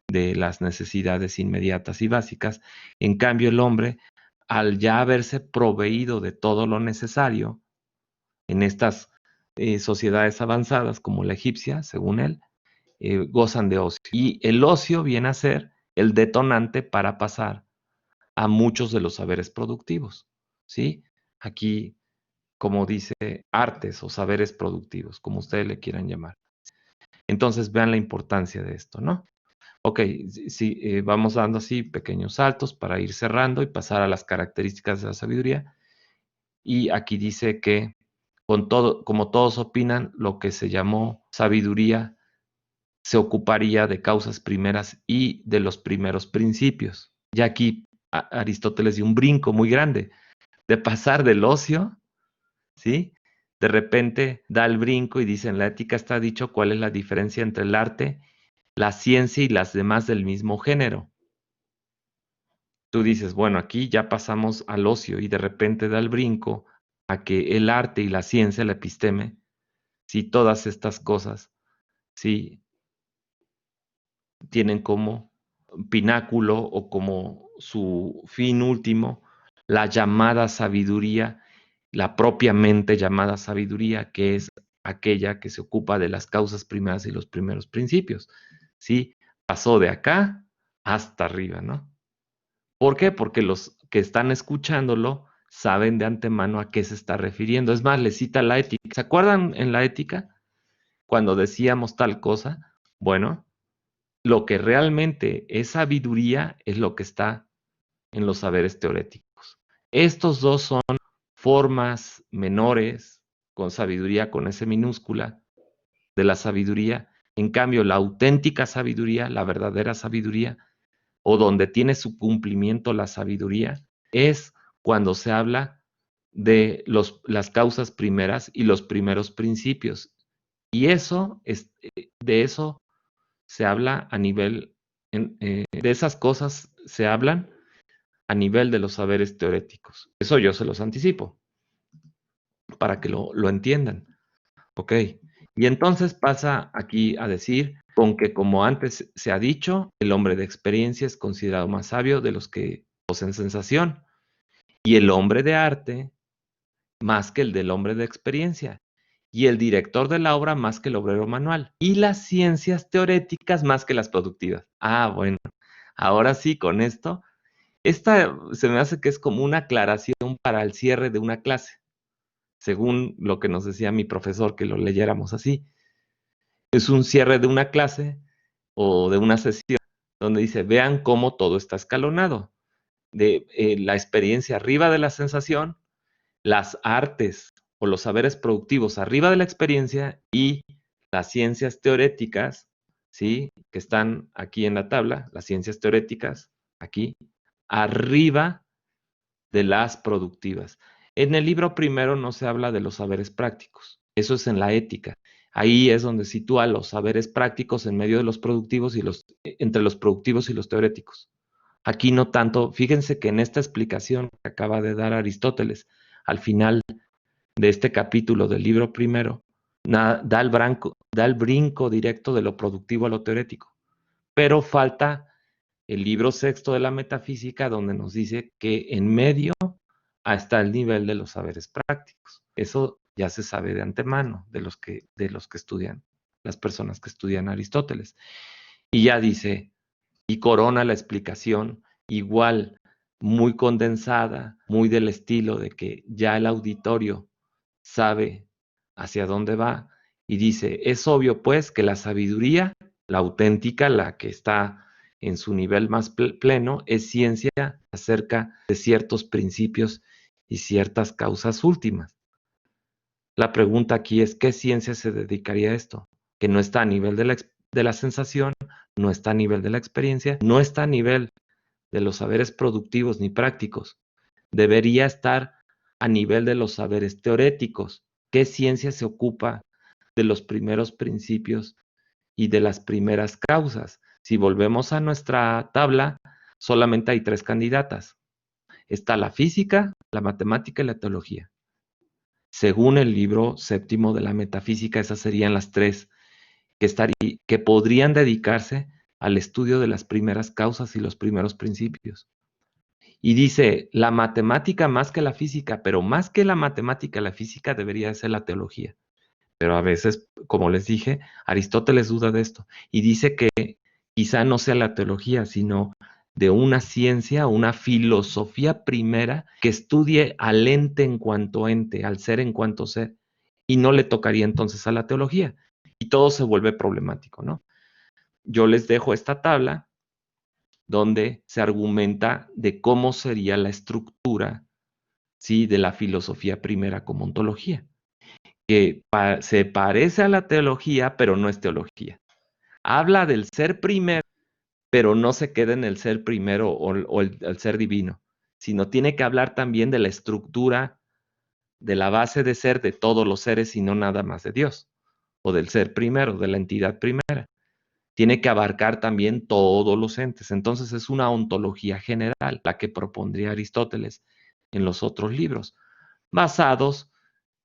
de las necesidades inmediatas y básicas. En cambio, el hombre, al ya haberse proveído de todo lo necesario en estas sociedades avanzadas como la egipcia, según él, gozan de ocio. Y el ocio viene a ser el detonante para pasar a muchos de los saberes productivos, ¿sí? Aquí, como dice, artes o saberes productivos, como ustedes le quieran llamar. Entonces, vean la importancia de esto, ¿no? Ok, sí, vamos dando así pequeños saltos para ir cerrando y pasar a las características de la sabiduría. Y aquí dice que, como todos opinan, lo que se llamó sabiduría se ocuparía de causas primeras y de los primeros principios. Ya aquí Aristóteles dio un brinco muy grande de pasar del ocio, ¿sí? De repente da el brinco y dice, en la ética está dicho cuál es la diferencia entre el arte, la ciencia y las demás del mismo género. Tú dices, bueno, aquí ya pasamos al ocio y de repente da el brinco a que el arte y la ciencia, la episteme, sí, todas estas cosas, sí, tienen como pináculo o como su fin último la llamada sabiduría, la propiamente llamada sabiduría, que es aquella que se ocupa de las causas primeras y los primeros principios. ¿Sí? Pasó de acá hasta arriba, ¿no? ¿Por qué? Porque los que están escuchándolo saben de antemano a qué se está refiriendo. Es más, le cita la ética. ¿Se acuerdan en la ética cuando decíamos tal cosa? Bueno, lo que realmente es sabiduría es lo que está en los saberes teoréticos. Estos dos son formas menores, con sabiduría, con S minúscula, de la sabiduría. En cambio, la auténtica sabiduría, la verdadera sabiduría, o donde tiene su cumplimiento la sabiduría, es cuando se habla de las causas primeras y los primeros principios. Y de eso se habla a nivel, de esas cosas se hablan a nivel de los saberes teoréticos. Eso yo se los anticipo, para que lo entiendan. Ok. Y entonces pasa aquí a decir, con que como antes se ha dicho, el hombre de experiencia es considerado más sabio de los que poseen sensación, y el hombre de arte más que el del hombre de experiencia, y el director de la obra más que el obrero manual, y las ciencias teoréticas más que las productivas. Ah, bueno, ahora sí, con esto, esta se me hace que es como una aclaración para el cierre de una clase, según lo que nos decía mi profesor, que lo leyéramos así. Es un cierre de una clase o de una sesión donde dice, vean cómo todo está escalonado. De la experiencia arriba de la sensación, las artes o los saberes productivos arriba de la experiencia y las ciencias teoréticas, ¿sí? Que están aquí en la tabla, las ciencias teoréticas, aquí, arriba de las productivas. En el libro primero no se habla de los saberes prácticos, eso es en la ética. Ahí es donde sitúa los saberes prácticos en medio de los productivos y entre los productivos y los teoréticos. Aquí no tanto, fíjense que en esta explicación que acaba de dar Aristóteles, al final de este capítulo del libro primero, da el brinco directo de lo productivo a lo teórico, pero falta el libro sexto de la metafísica donde nos dice que en medio está el nivel de los saberes prácticos. Eso ya se sabe de antemano de los que estudian, las personas que estudian Aristóteles. Y ya dice, y corona la explicación igual, muy condensada, muy del estilo de que ya el auditorio sabe hacia dónde va y dice, es obvio pues que la sabiduría, la auténtica, la que está en su nivel más pleno, es ciencia acerca de ciertos principios y ciertas causas últimas. La pregunta aquí es, ¿qué ciencia se dedicaría a esto? Que no está a nivel de la sensación, no está a nivel de la experiencia, no está a nivel de los saberes productivos ni prácticos. Debería estar a nivel de los saberes teoréticos. ¿Qué ciencia se ocupa de los primeros principios y de las primeras causas? Si volvemos a nuestra tabla, solamente hay 3 candidatas. Está la física, la matemática y la teología. Según el libro séptimo de la metafísica, esas serían las 3 que podrían dedicarse al estudio de las primeras causas y los primeros principios. Y dice, la matemática más que la física, pero más que la matemática, la física debería ser la teología. Pero a veces, como les dije, Aristóteles duda de esto y dice que quizá no sea la teología, sino de una ciencia, una filosofía primera que estudie al ente en cuanto ente, al ser en cuanto ser, y no le tocaría entonces a la teología. Y todo se vuelve problemático, ¿no? Yo les dejo esta tabla donde se argumenta de cómo sería la estructura, ¿sí?, de la filosofía primera como ontología, que se parece a la teología, pero no es teología. habla del ser primero, pero no se queda en el ser primero o el ser divino, sino tiene que hablar también de la estructura, de la base de ser de todos los seres y no nada más de Dios, o del ser primero, de la entidad primera. Tiene que abarcar también todos los entes. Entonces es una ontología general, la que propondría Aristóteles en los otros libros, basados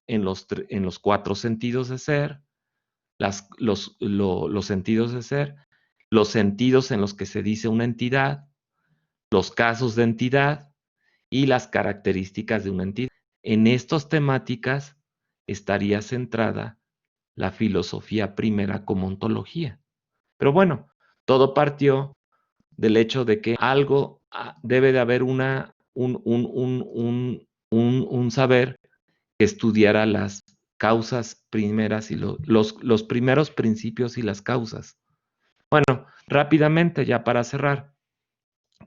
en los cuatro sentidos de ser, los sentidos de ser, los sentidos en los que se dice una entidad, los casos de entidad y las características de una entidad. En estas temáticas estaría centrada la filosofía primera como ontología. Pero bueno, todo partió del hecho de que algo debe de haber un saber que estudiara las causas primeras y los primeros principios y las causas. Bueno, rápidamente, ya para cerrar,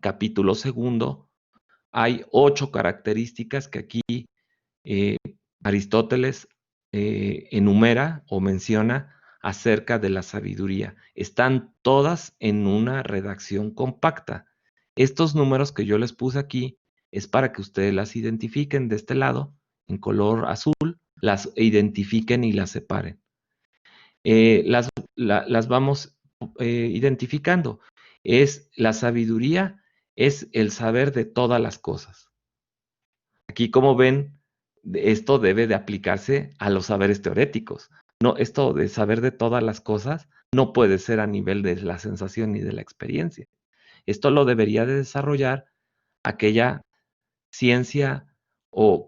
capítulo segundo, hay 8 características que aquí Aristóteles enumera o menciona acerca de la sabiduría. Están todas en una redacción compacta. Estos números que yo les puse aquí es para que ustedes las identifiquen de este lado, en color azul, las identifiquen y las separen. Las vamos identificando. La sabiduría es el saber de todas las cosas. Aquí, como ven, esto debe de aplicarse a los saberes teoréticos. No, esto de saber de todas las cosas no puede ser a nivel de la sensación ni de la experiencia. Esto lo debería de desarrollar aquella ciencia o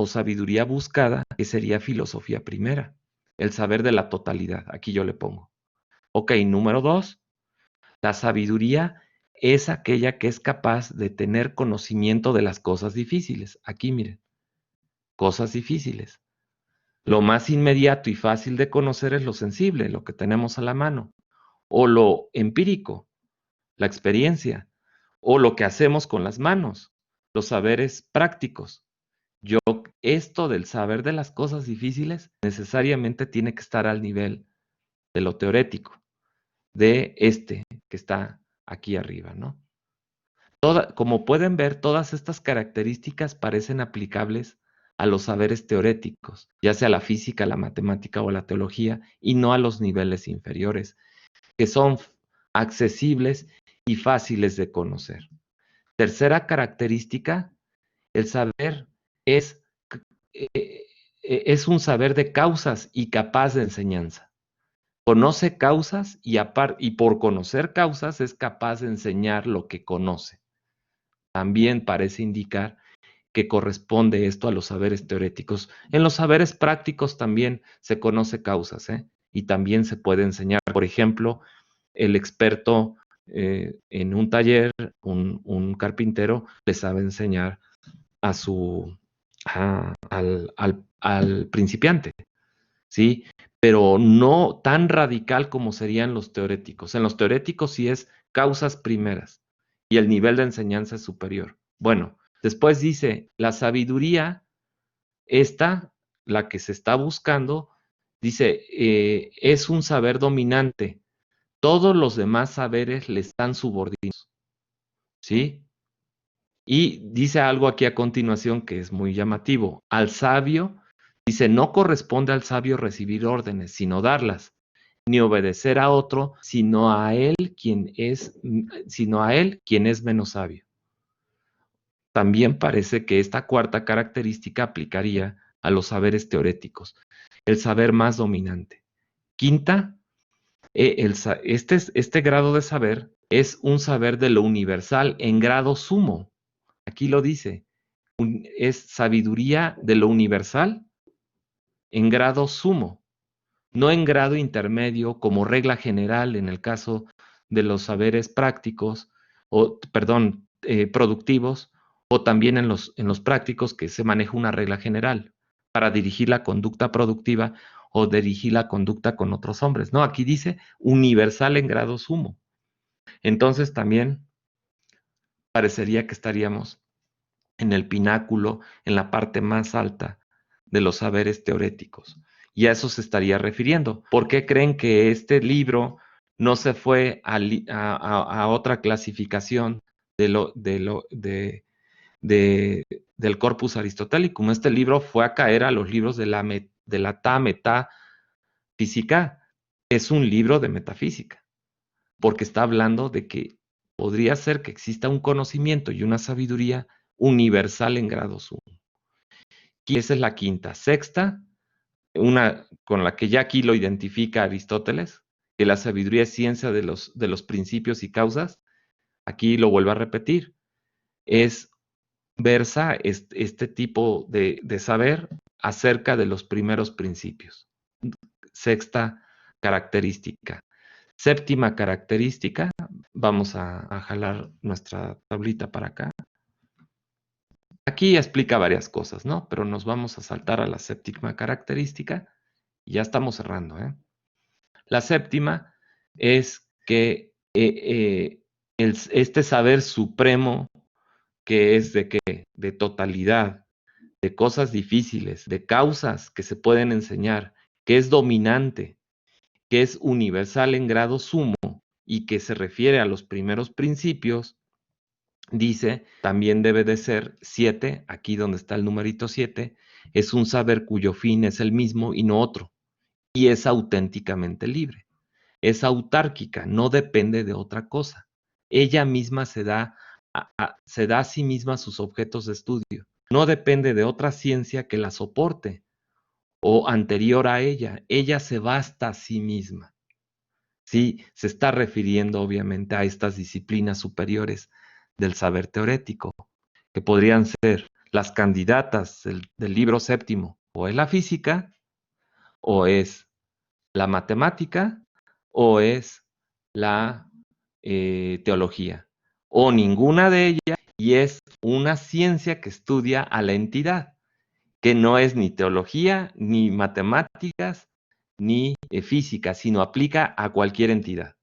sabiduría buscada, que sería filosofía primera, el saber de la totalidad. Aquí yo le pongo. Ok, número 2, la sabiduría es aquella que es capaz de tener conocimiento de las cosas difíciles. Aquí miren, cosas difíciles. Lo más inmediato y fácil de conocer es lo sensible, lo que tenemos a la mano, o lo empírico, la experiencia, o lo que hacemos con las manos, los saberes prácticos. Esto del saber de las cosas difíciles necesariamente tiene que estar al nivel de lo teorético, de este que está aquí arriba, ¿no? Como pueden ver, todas estas características parecen aplicables a los saberes teoréticos, ya sea la física, la matemática o la teología, y no a los niveles inferiores, que son accesibles y fáciles de conocer. Tercera característica, el saber es, es un saber de causas y capaz de enseñanza. Conoce causas y por conocer causas es capaz de enseñar lo que conoce. También parece indicar que corresponde esto a los saberes teoréticos. En los saberes prácticos también se conoce causas, y también se puede enseñar. Por ejemplo, el experto en un taller, un carpintero, le sabe enseñar al principiante, ¿sí? Pero no tan radical como serían los teoréticos. En los teoréticos sí es causas primeras y el nivel de enseñanza es superior. Bueno, después dice, la sabiduría, la que se está buscando, dice, es un saber dominante. Todos los demás saberes le están subordinados, ¿sí? Y dice algo aquí a continuación que es muy llamativo. Al sabio, dice, no corresponde al sabio recibir órdenes, sino darlas, ni obedecer a otro, sino a él quien es menos sabio. También parece que esta cuarta característica aplicaría a los saberes teoréticos, el saber más dominante. Quinta, este grado de saber es un saber de lo universal en grado sumo. Aquí lo dice, es sabiduría de lo universal en grado sumo, no en grado intermedio como regla general en el caso de los saberes prácticos, productivos, o también en los prácticos que se maneja una regla general para dirigir la conducta productiva o dirigir la conducta con otros hombres. No, aquí dice universal en grado sumo. Entonces también parecería que estaríamos en el pináculo, en la parte más alta de los saberes teoréticos. Y a eso se estaría refiriendo. ¿Por qué creen que este libro no se fue a otra clasificación del corpus aristotelicum. Este libro fue a caer a los libros de la metafísica. Es un libro de metafísica, porque está hablando de que podría ser que exista un conocimiento y una sabiduría universal en grado sumo. Y esa es la quinta. Sexta, una con la que ya aquí lo identifica Aristóteles, que la sabiduría es ciencia de los principios y causas. Aquí lo vuelvo a repetir. Versa este tipo de saber acerca de los primeros principios. Sexta característica. Séptima característica, vamos a jalar nuestra tablita para acá. Aquí explica varias cosas, ¿no? Pero nos vamos a saltar a la séptima característica y ya estamos cerrando, ¿eh? La séptima es que este saber supremo, que es de qué, de totalidad, de cosas difíciles, de causas que se pueden enseñar, que es dominante, que es universal en grado sumo y que se refiere a los primeros principios, dice, también debe de ser 7, aquí donde está el numerito 7, es un saber cuyo fin es el mismo y no otro, y es auténticamente libre. Es autárquica, no depende de otra cosa. Ella misma se da a sí misma sus objetos de estudio. No depende de otra ciencia que la soporte o anterior a ella. Ella se basta a sí misma. Sí, se está refiriendo obviamente a estas disciplinas superiores del saber teorético, que podrían ser las candidatas del libro séptimo, o es la física, o es la matemática, o es la teología, o ninguna de ellas, y es una ciencia que estudia a la entidad, que no es ni teología, ni matemáticas, ni física, sino aplica a cualquier entidad,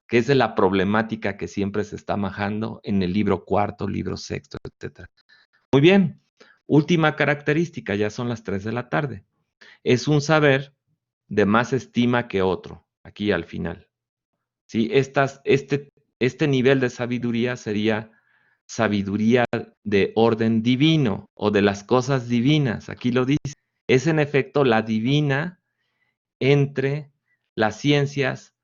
que es de la problemática que siempre se está majando en el libro cuarto, libro sexto, etc. Muy bien, última característica, ya son las 3 de la tarde. Es un saber de más estima que otro, aquí al final. ¿Sí? Este nivel de sabiduría sería sabiduría de orden divino o de las cosas divinas, aquí lo dice. Es en efecto la divina entre las ciencias,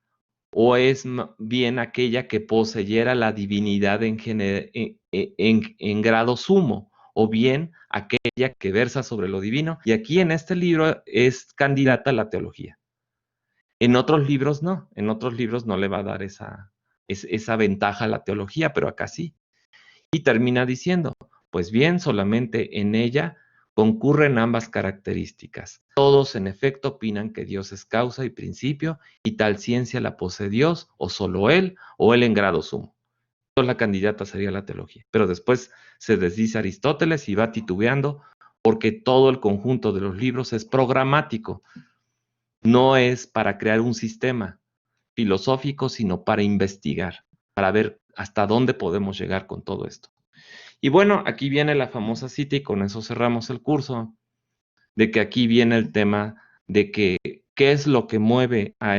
o es bien aquella que poseyera la divinidad en grado sumo, o bien aquella que versa sobre lo divino. Y aquí en este libro es candidata a la teología. En otros libros no, en otros libros no le va a dar esa ventaja a la teología, pero acá sí. Y termina diciendo, pues bien, solamente en ella concurren ambas características. Todos en efecto opinan que Dios es causa y principio, y tal ciencia la posee Dios, o solo Él, o Él en grado sumo. Entonces la candidata sería la teología. Pero después se desdice Aristóteles y va titubeando, porque todo el conjunto de los libros es programático. No es para crear un sistema filosófico, sino para investigar, para ver hasta dónde podemos llegar con todo esto. Y bueno, aquí viene la famosa cita y con eso cerramos el curso, de que aquí viene el tema de que qué es lo que mueve a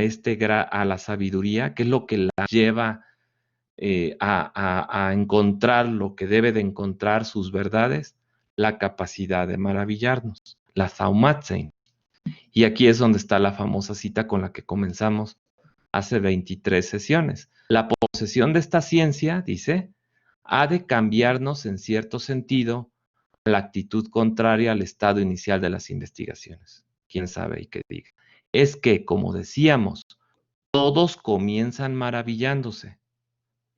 la sabiduría, qué es lo que la lleva a encontrar lo que debe de encontrar, sus verdades, la capacidad de maravillarnos, la Thaumazein. Y aquí es donde está la famosa cita con la que comenzamos hace 23 sesiones. La posesión de esta ciencia, dice, ha de cambiarnos en cierto sentido la actitud contraria al estado inicial de las investigaciones. ¿Quién sabe y qué diga? Es que, como decíamos, todos comienzan maravillándose,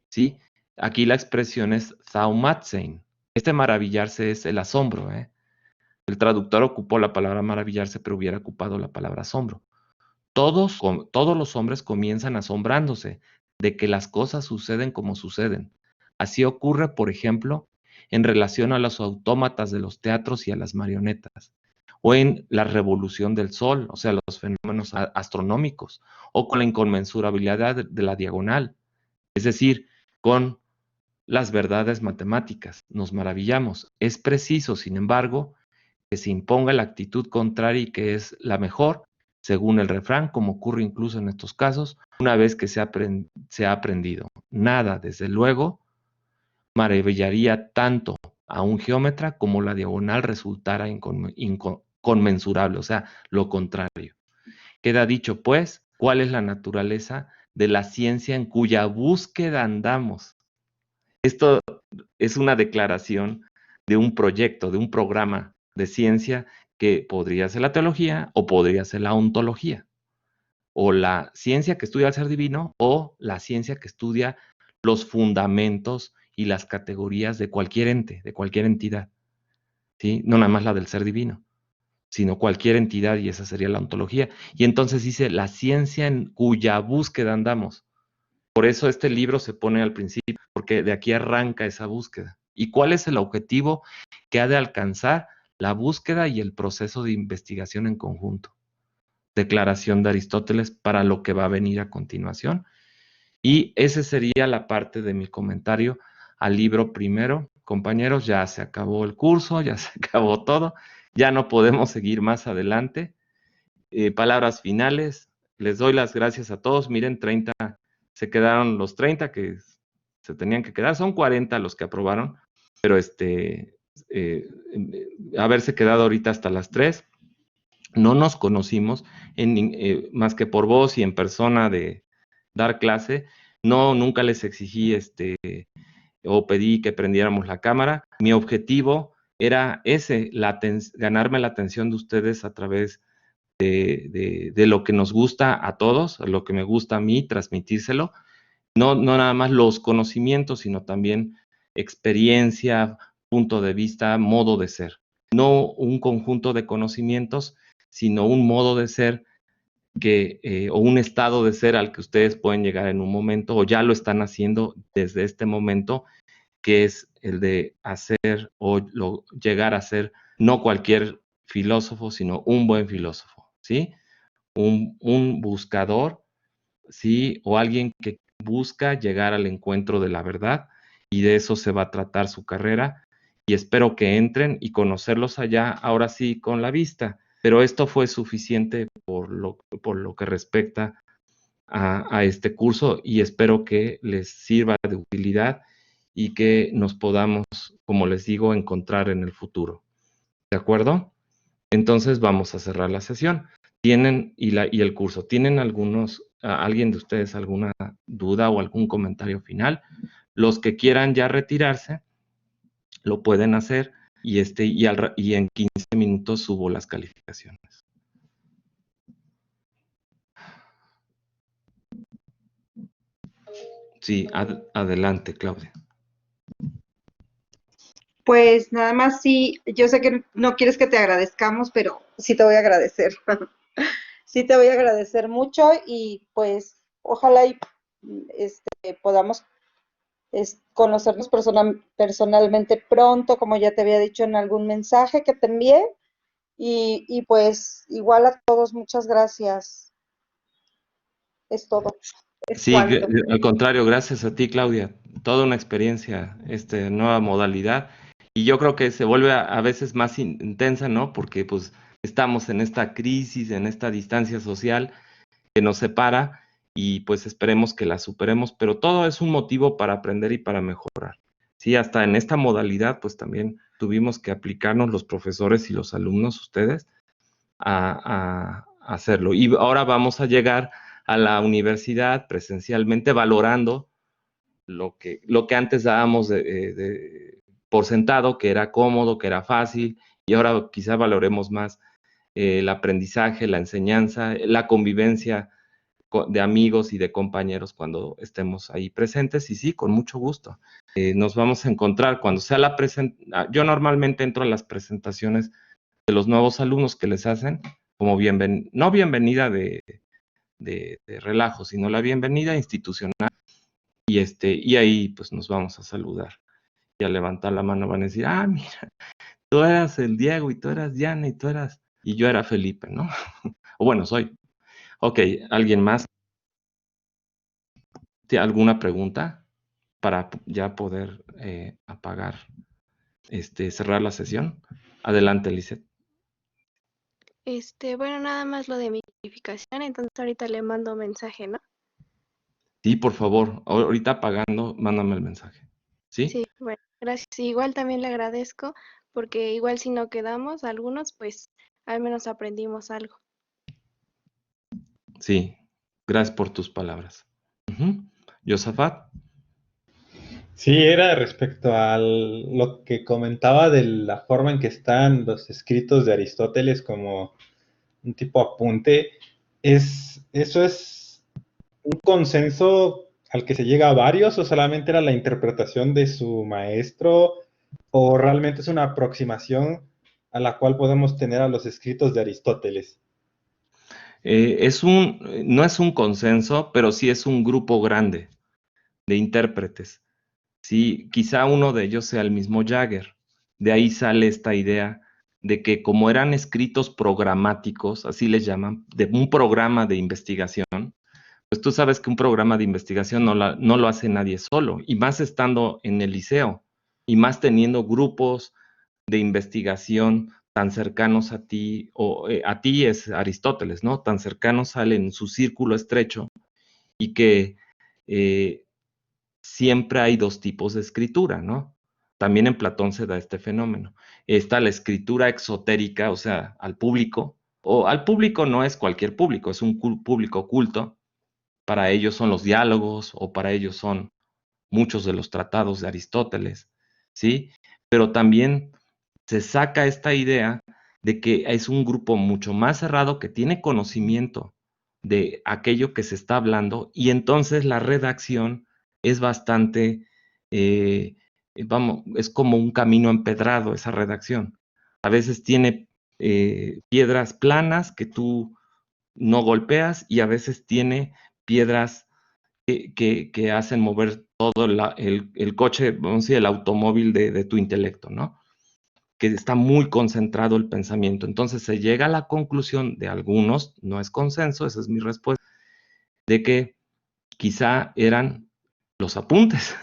¿sí? Aquí la expresión es Thaumazein. Este maravillarse es el asombro, ¿eh? El traductor ocupó la palabra maravillarse, pero hubiera ocupado la palabra asombro. Todos los hombres comienzan asombrándose de que las cosas suceden como suceden. Así ocurre, por ejemplo, en relación a los autómatas de los teatros y a las marionetas, o en la revolución del Sol, o sea, los fenómenos astronómicos, o con la inconmensurabilidad de la diagonal, es decir, con las verdades matemáticas. Nos maravillamos. Es preciso, sin embargo, que se imponga la actitud contraria y que es la mejor, según el refrán, como ocurre incluso en estos casos, una vez que se ha aprendido. Nada, desde luego, maravillaría tanto a un geómetra como la diagonal resultara inconmensurable, o sea, lo contrario. Queda dicho, pues, cuál es la naturaleza de la ciencia en cuya búsqueda andamos. Esto es una declaración de un proyecto, de un programa de ciencia que podría ser la teología o podría ser la ontología, o la ciencia que estudia el ser divino o la ciencia que estudia los fundamentos y las categorías de cualquier ente, de cualquier entidad, ¿sí? No nada más la del ser divino, sino cualquier entidad, y esa sería la ontología. Y entonces dice, la ciencia en cuya búsqueda andamos. Por eso este libro se pone al principio, porque de aquí arranca esa búsqueda. ¿Y cuál es el objetivo que ha de alcanzar la búsqueda y el proceso de investigación en conjunto? Declaración de Aristóteles para lo que va a venir a continuación. Y esa sería la parte de mi comentario al libro primero. Compañeros, ya se acabó el curso, ya se acabó todo, ya no podemos seguir más adelante. Palabras finales, les doy las gracias a todos. Miren, 30, se quedaron los 30 que se tenían que quedar, son 40 los que aprobaron, pero haberse quedado ahorita hasta las 3. No nos conocimos más que por voz y en persona de dar clase. No, nunca les exigí o pedí que prendiéramos la cámara. Mi objetivo era ese, ganarme la atención de ustedes a través de lo que nos gusta a todos, lo que me gusta a mí, transmitírselo. No nada más los conocimientos, sino también experiencia, punto de vista, modo de ser. No un conjunto de conocimientos, sino un modo de ser o un estado de ser al que ustedes pueden llegar en un momento, o ya lo están haciendo desde este momento, que es el de hacer o llegar a ser no cualquier filósofo, sino un buen filósofo, ¿sí? Un buscador, ¿sí? O alguien que busca llegar al encuentro de la verdad, y de eso se va a tratar su carrera, y espero que entren y conocerlos allá, ahora sí, con la vista. Pero esto fue suficiente por lo que respecta a este curso, y espero que les sirva de utilidad y que nos podamos, como les digo, encontrar en el futuro. ¿De acuerdo? Entonces vamos a cerrar la sesión. Y el curso, ¿tienen alguien de ustedes alguna duda o algún comentario final? Los que quieran ya retirarse, lo pueden hacer, y en 15 minutos subo las calificaciones. Sí, adelante, Claudia. Pues nada más sí, yo sé que no quieres que te agradezcamos, pero sí te voy a agradecer. Sí te voy a agradecer mucho y pues ojalá y podamos conocernos personalmente pronto, como ya te había dicho en algún mensaje que te envié. Y pues igual a todos, muchas gracias. Es todo. Es Sí, cuanto. al contrario, gracias a ti, Claudia. Toda una experiencia, nueva modalidad. Y yo creo que se vuelve a veces más intensa, ¿no? Porque pues estamos en esta crisis, en esta distancia social que nos separa, y pues esperemos que la superemos, pero todo es un motivo para aprender y para mejorar. Sí, hasta en esta modalidad pues también tuvimos que aplicarnos los profesores y los alumnos, ustedes, a hacerlo. Y ahora vamos a llegar a la universidad presencialmente, valorando lo que antes dábamos por sentado, que era cómodo, que era fácil, y ahora quizá valoremos más el aprendizaje, la enseñanza, la convivencia de amigos y de compañeros cuando estemos ahí presentes. Y sí, con mucho gusto. Nos vamos a encontrar cuando sea la presentación. Yo normalmente entro a las presentaciones de los nuevos alumnos que les hacen como no bienvenida de relajo, sino la bienvenida institucional. Y ahí pues nos vamos a saludar y a levantar la mano. Van a decir, mira, tú eras el Diego y tú eras Diana y tú eras, y yo era Felipe, ¿no? O bueno, soy. Ok, ¿alguien más? ¿Tiene alguna pregunta para ya poder apagar, cerrar la sesión? Adelante, Lizeth. Bueno, nada más lo de mi calificación, entonces ahorita le mando mensaje, ¿no? Sí, por favor, ahorita apagando, mándame el mensaje. ¿Sí? Sí, bueno, gracias. Igual también le agradezco porque igual si no quedamos algunos, pues al menos aprendimos algo. Sí, gracias por tus palabras. Josafat. Sí, era respecto a lo que comentaba de la forma en que están los escritos de Aristóteles como un tipo apunte. ¿Eso es un consenso al que se llega a varios o solamente era la interpretación de su maestro o realmente es una aproximación a la cual podemos tener a los escritos de Aristóteles? No es un consenso, pero sí es un grupo grande de intérpretes. Sí, quizá uno de ellos sea el mismo Jagger. De ahí sale esta idea de que como eran escritos programáticos, así les llaman, de un programa de investigación, pues tú sabes que un programa de investigación no lo hace nadie solo, y más estando en el liceo, y más teniendo grupos de investigación tan cercanos a ti, o a ti es Aristóteles, ¿no? Tan cercanos salen en su círculo estrecho, y que siempre hay dos tipos de escritura, ¿no? También en Platón se da este fenómeno. Está la escritura exotérica, o sea, al público, o al público no es cualquier público, es un público culto. Para ellos son los diálogos, o para ellos son muchos de los tratados de Aristóteles, ¿sí? Pero también se saca esta idea de que es un grupo mucho más cerrado que tiene conocimiento de aquello que se está hablando, y entonces la redacción es bastante, vamos, es como un camino empedrado esa redacción. A veces tiene piedras planas que tú no golpeas, y a veces tiene piedras que hacen mover todo el coche, vamos a decir, el automóvil de tu intelecto, ¿no? Que está muy concentrado el pensamiento. Entonces se llega a la conclusión de algunos, no es consenso, esa es mi respuesta, de que quizá eran los apuntes,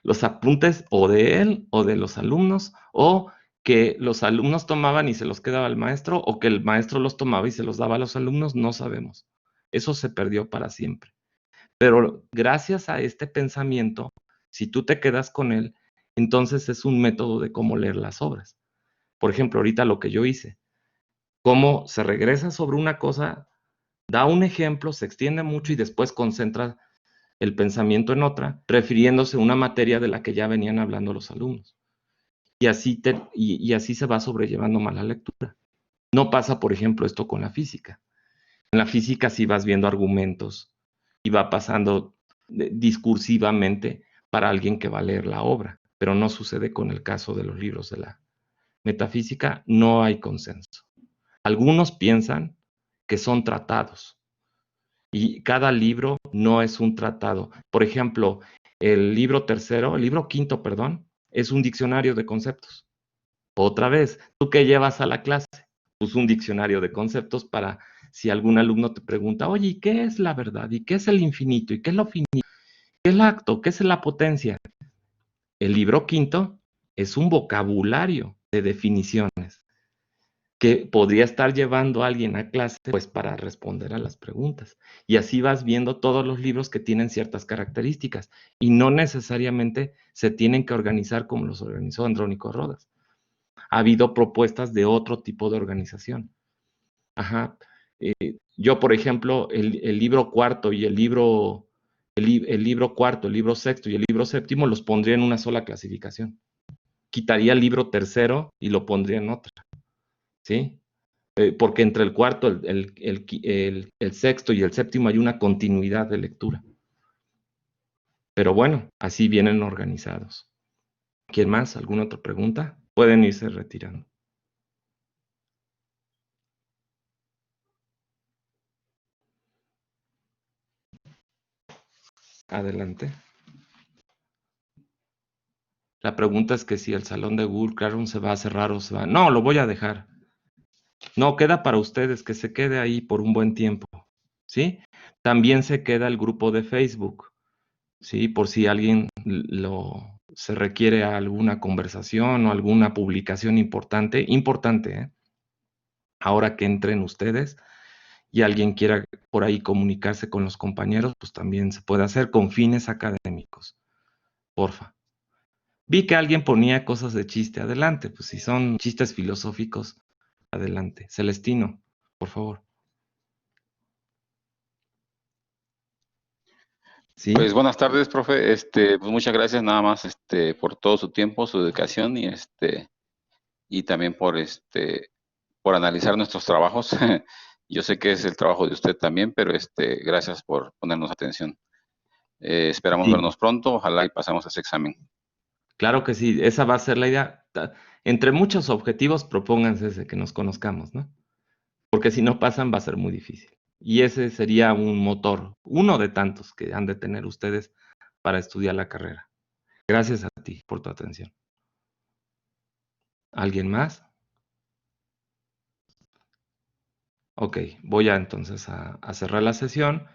los apuntes o de él o de los alumnos, o que los alumnos tomaban y se los quedaba el maestro, o que el maestro los tomaba y se los daba a los alumnos, no sabemos. Eso se perdió para siempre. Pero gracias a este pensamiento, si tú te quedas con él, entonces es un método de cómo leer las obras. Por ejemplo, ahorita lo que yo hice, cómo se regresa sobre una cosa, da un ejemplo, se extiende mucho y después concentra el pensamiento en otra, refiriéndose a una materia de la que ya venían hablando los alumnos. Y así se va sobrellevando más la lectura. No pasa, por ejemplo, esto con la física. En la física sí vas viendo argumentos y va pasando discursivamente para alguien que va a leer la obra, pero no sucede con el caso de los libros de la metafísica, no hay consenso. Algunos piensan que son tratados, y cada libro no es un tratado. Por ejemplo, el libro quinto, perdón, es un diccionario de conceptos. Otra vez, ¿tú qué llevas a la clase? Pues un diccionario de conceptos para si algún alumno te pregunta, oye, ¿y qué es la verdad? ¿Y qué es el infinito? ¿Y qué es lo finito? ¿Qué es el acto? ¿Qué es la potencia? El libro quinto es un vocabulario de definiciones que podría estar llevando a alguien a clase, pues para responder a las preguntas. Y así vas viendo todos los libros que tienen ciertas características y no necesariamente se tienen que organizar como los organizó Andrónico Rodas. Ha habido propuestas de otro tipo de organización. Ajá. Yo, por ejemplo, el libro cuarto y el libro cuarto, el libro sexto y el libro séptimo los pondría en una sola clasificación. Quitaría el libro tercero y lo pondría en otra, ¿sí? Porque entre el cuarto, el sexto y el séptimo hay una continuidad de lectura. Pero bueno, así vienen organizados. ¿Quién más? ¿Alguna otra pregunta? Pueden irse retirando. Adelante. La pregunta es que si el salón de Google Classroom se va a cerrar o se va. No, lo voy a dejar. No, queda para ustedes, que se quede ahí por un buen tiempo, ¿sí? También se queda el grupo de Facebook, ¿sí? Por si alguien se requiere alguna conversación o alguna publicación importante, ¿eh? Ahora que entren ustedes y alguien quiera por ahí comunicarse con los compañeros, pues también se puede hacer con fines académicos. Porfa. Vi que alguien ponía cosas de chiste. Adelante, pues si son chistes filosóficos, adelante. Celestino, por favor. ¿Sí? Pues buenas tardes, profe. Pues muchas gracias nada más por todo su tiempo, su dedicación y también por analizar nuestros trabajos. Yo sé que es el trabajo de usted también, pero gracias por ponernos atención. Esperamos Sí, vernos pronto, ojalá y pasemos ese examen. claro que sí, esa va a ser la idea. Entre muchos objetivos, propónganse ese, que nos conozcamos, ¿no? Porque si no pasan va a ser muy difícil. Y ese sería un motor, uno de tantos que han de tener ustedes para estudiar la carrera. Gracias a ti por tu atención. ¿Alguien más? Ok, voy a entonces a cerrar la sesión.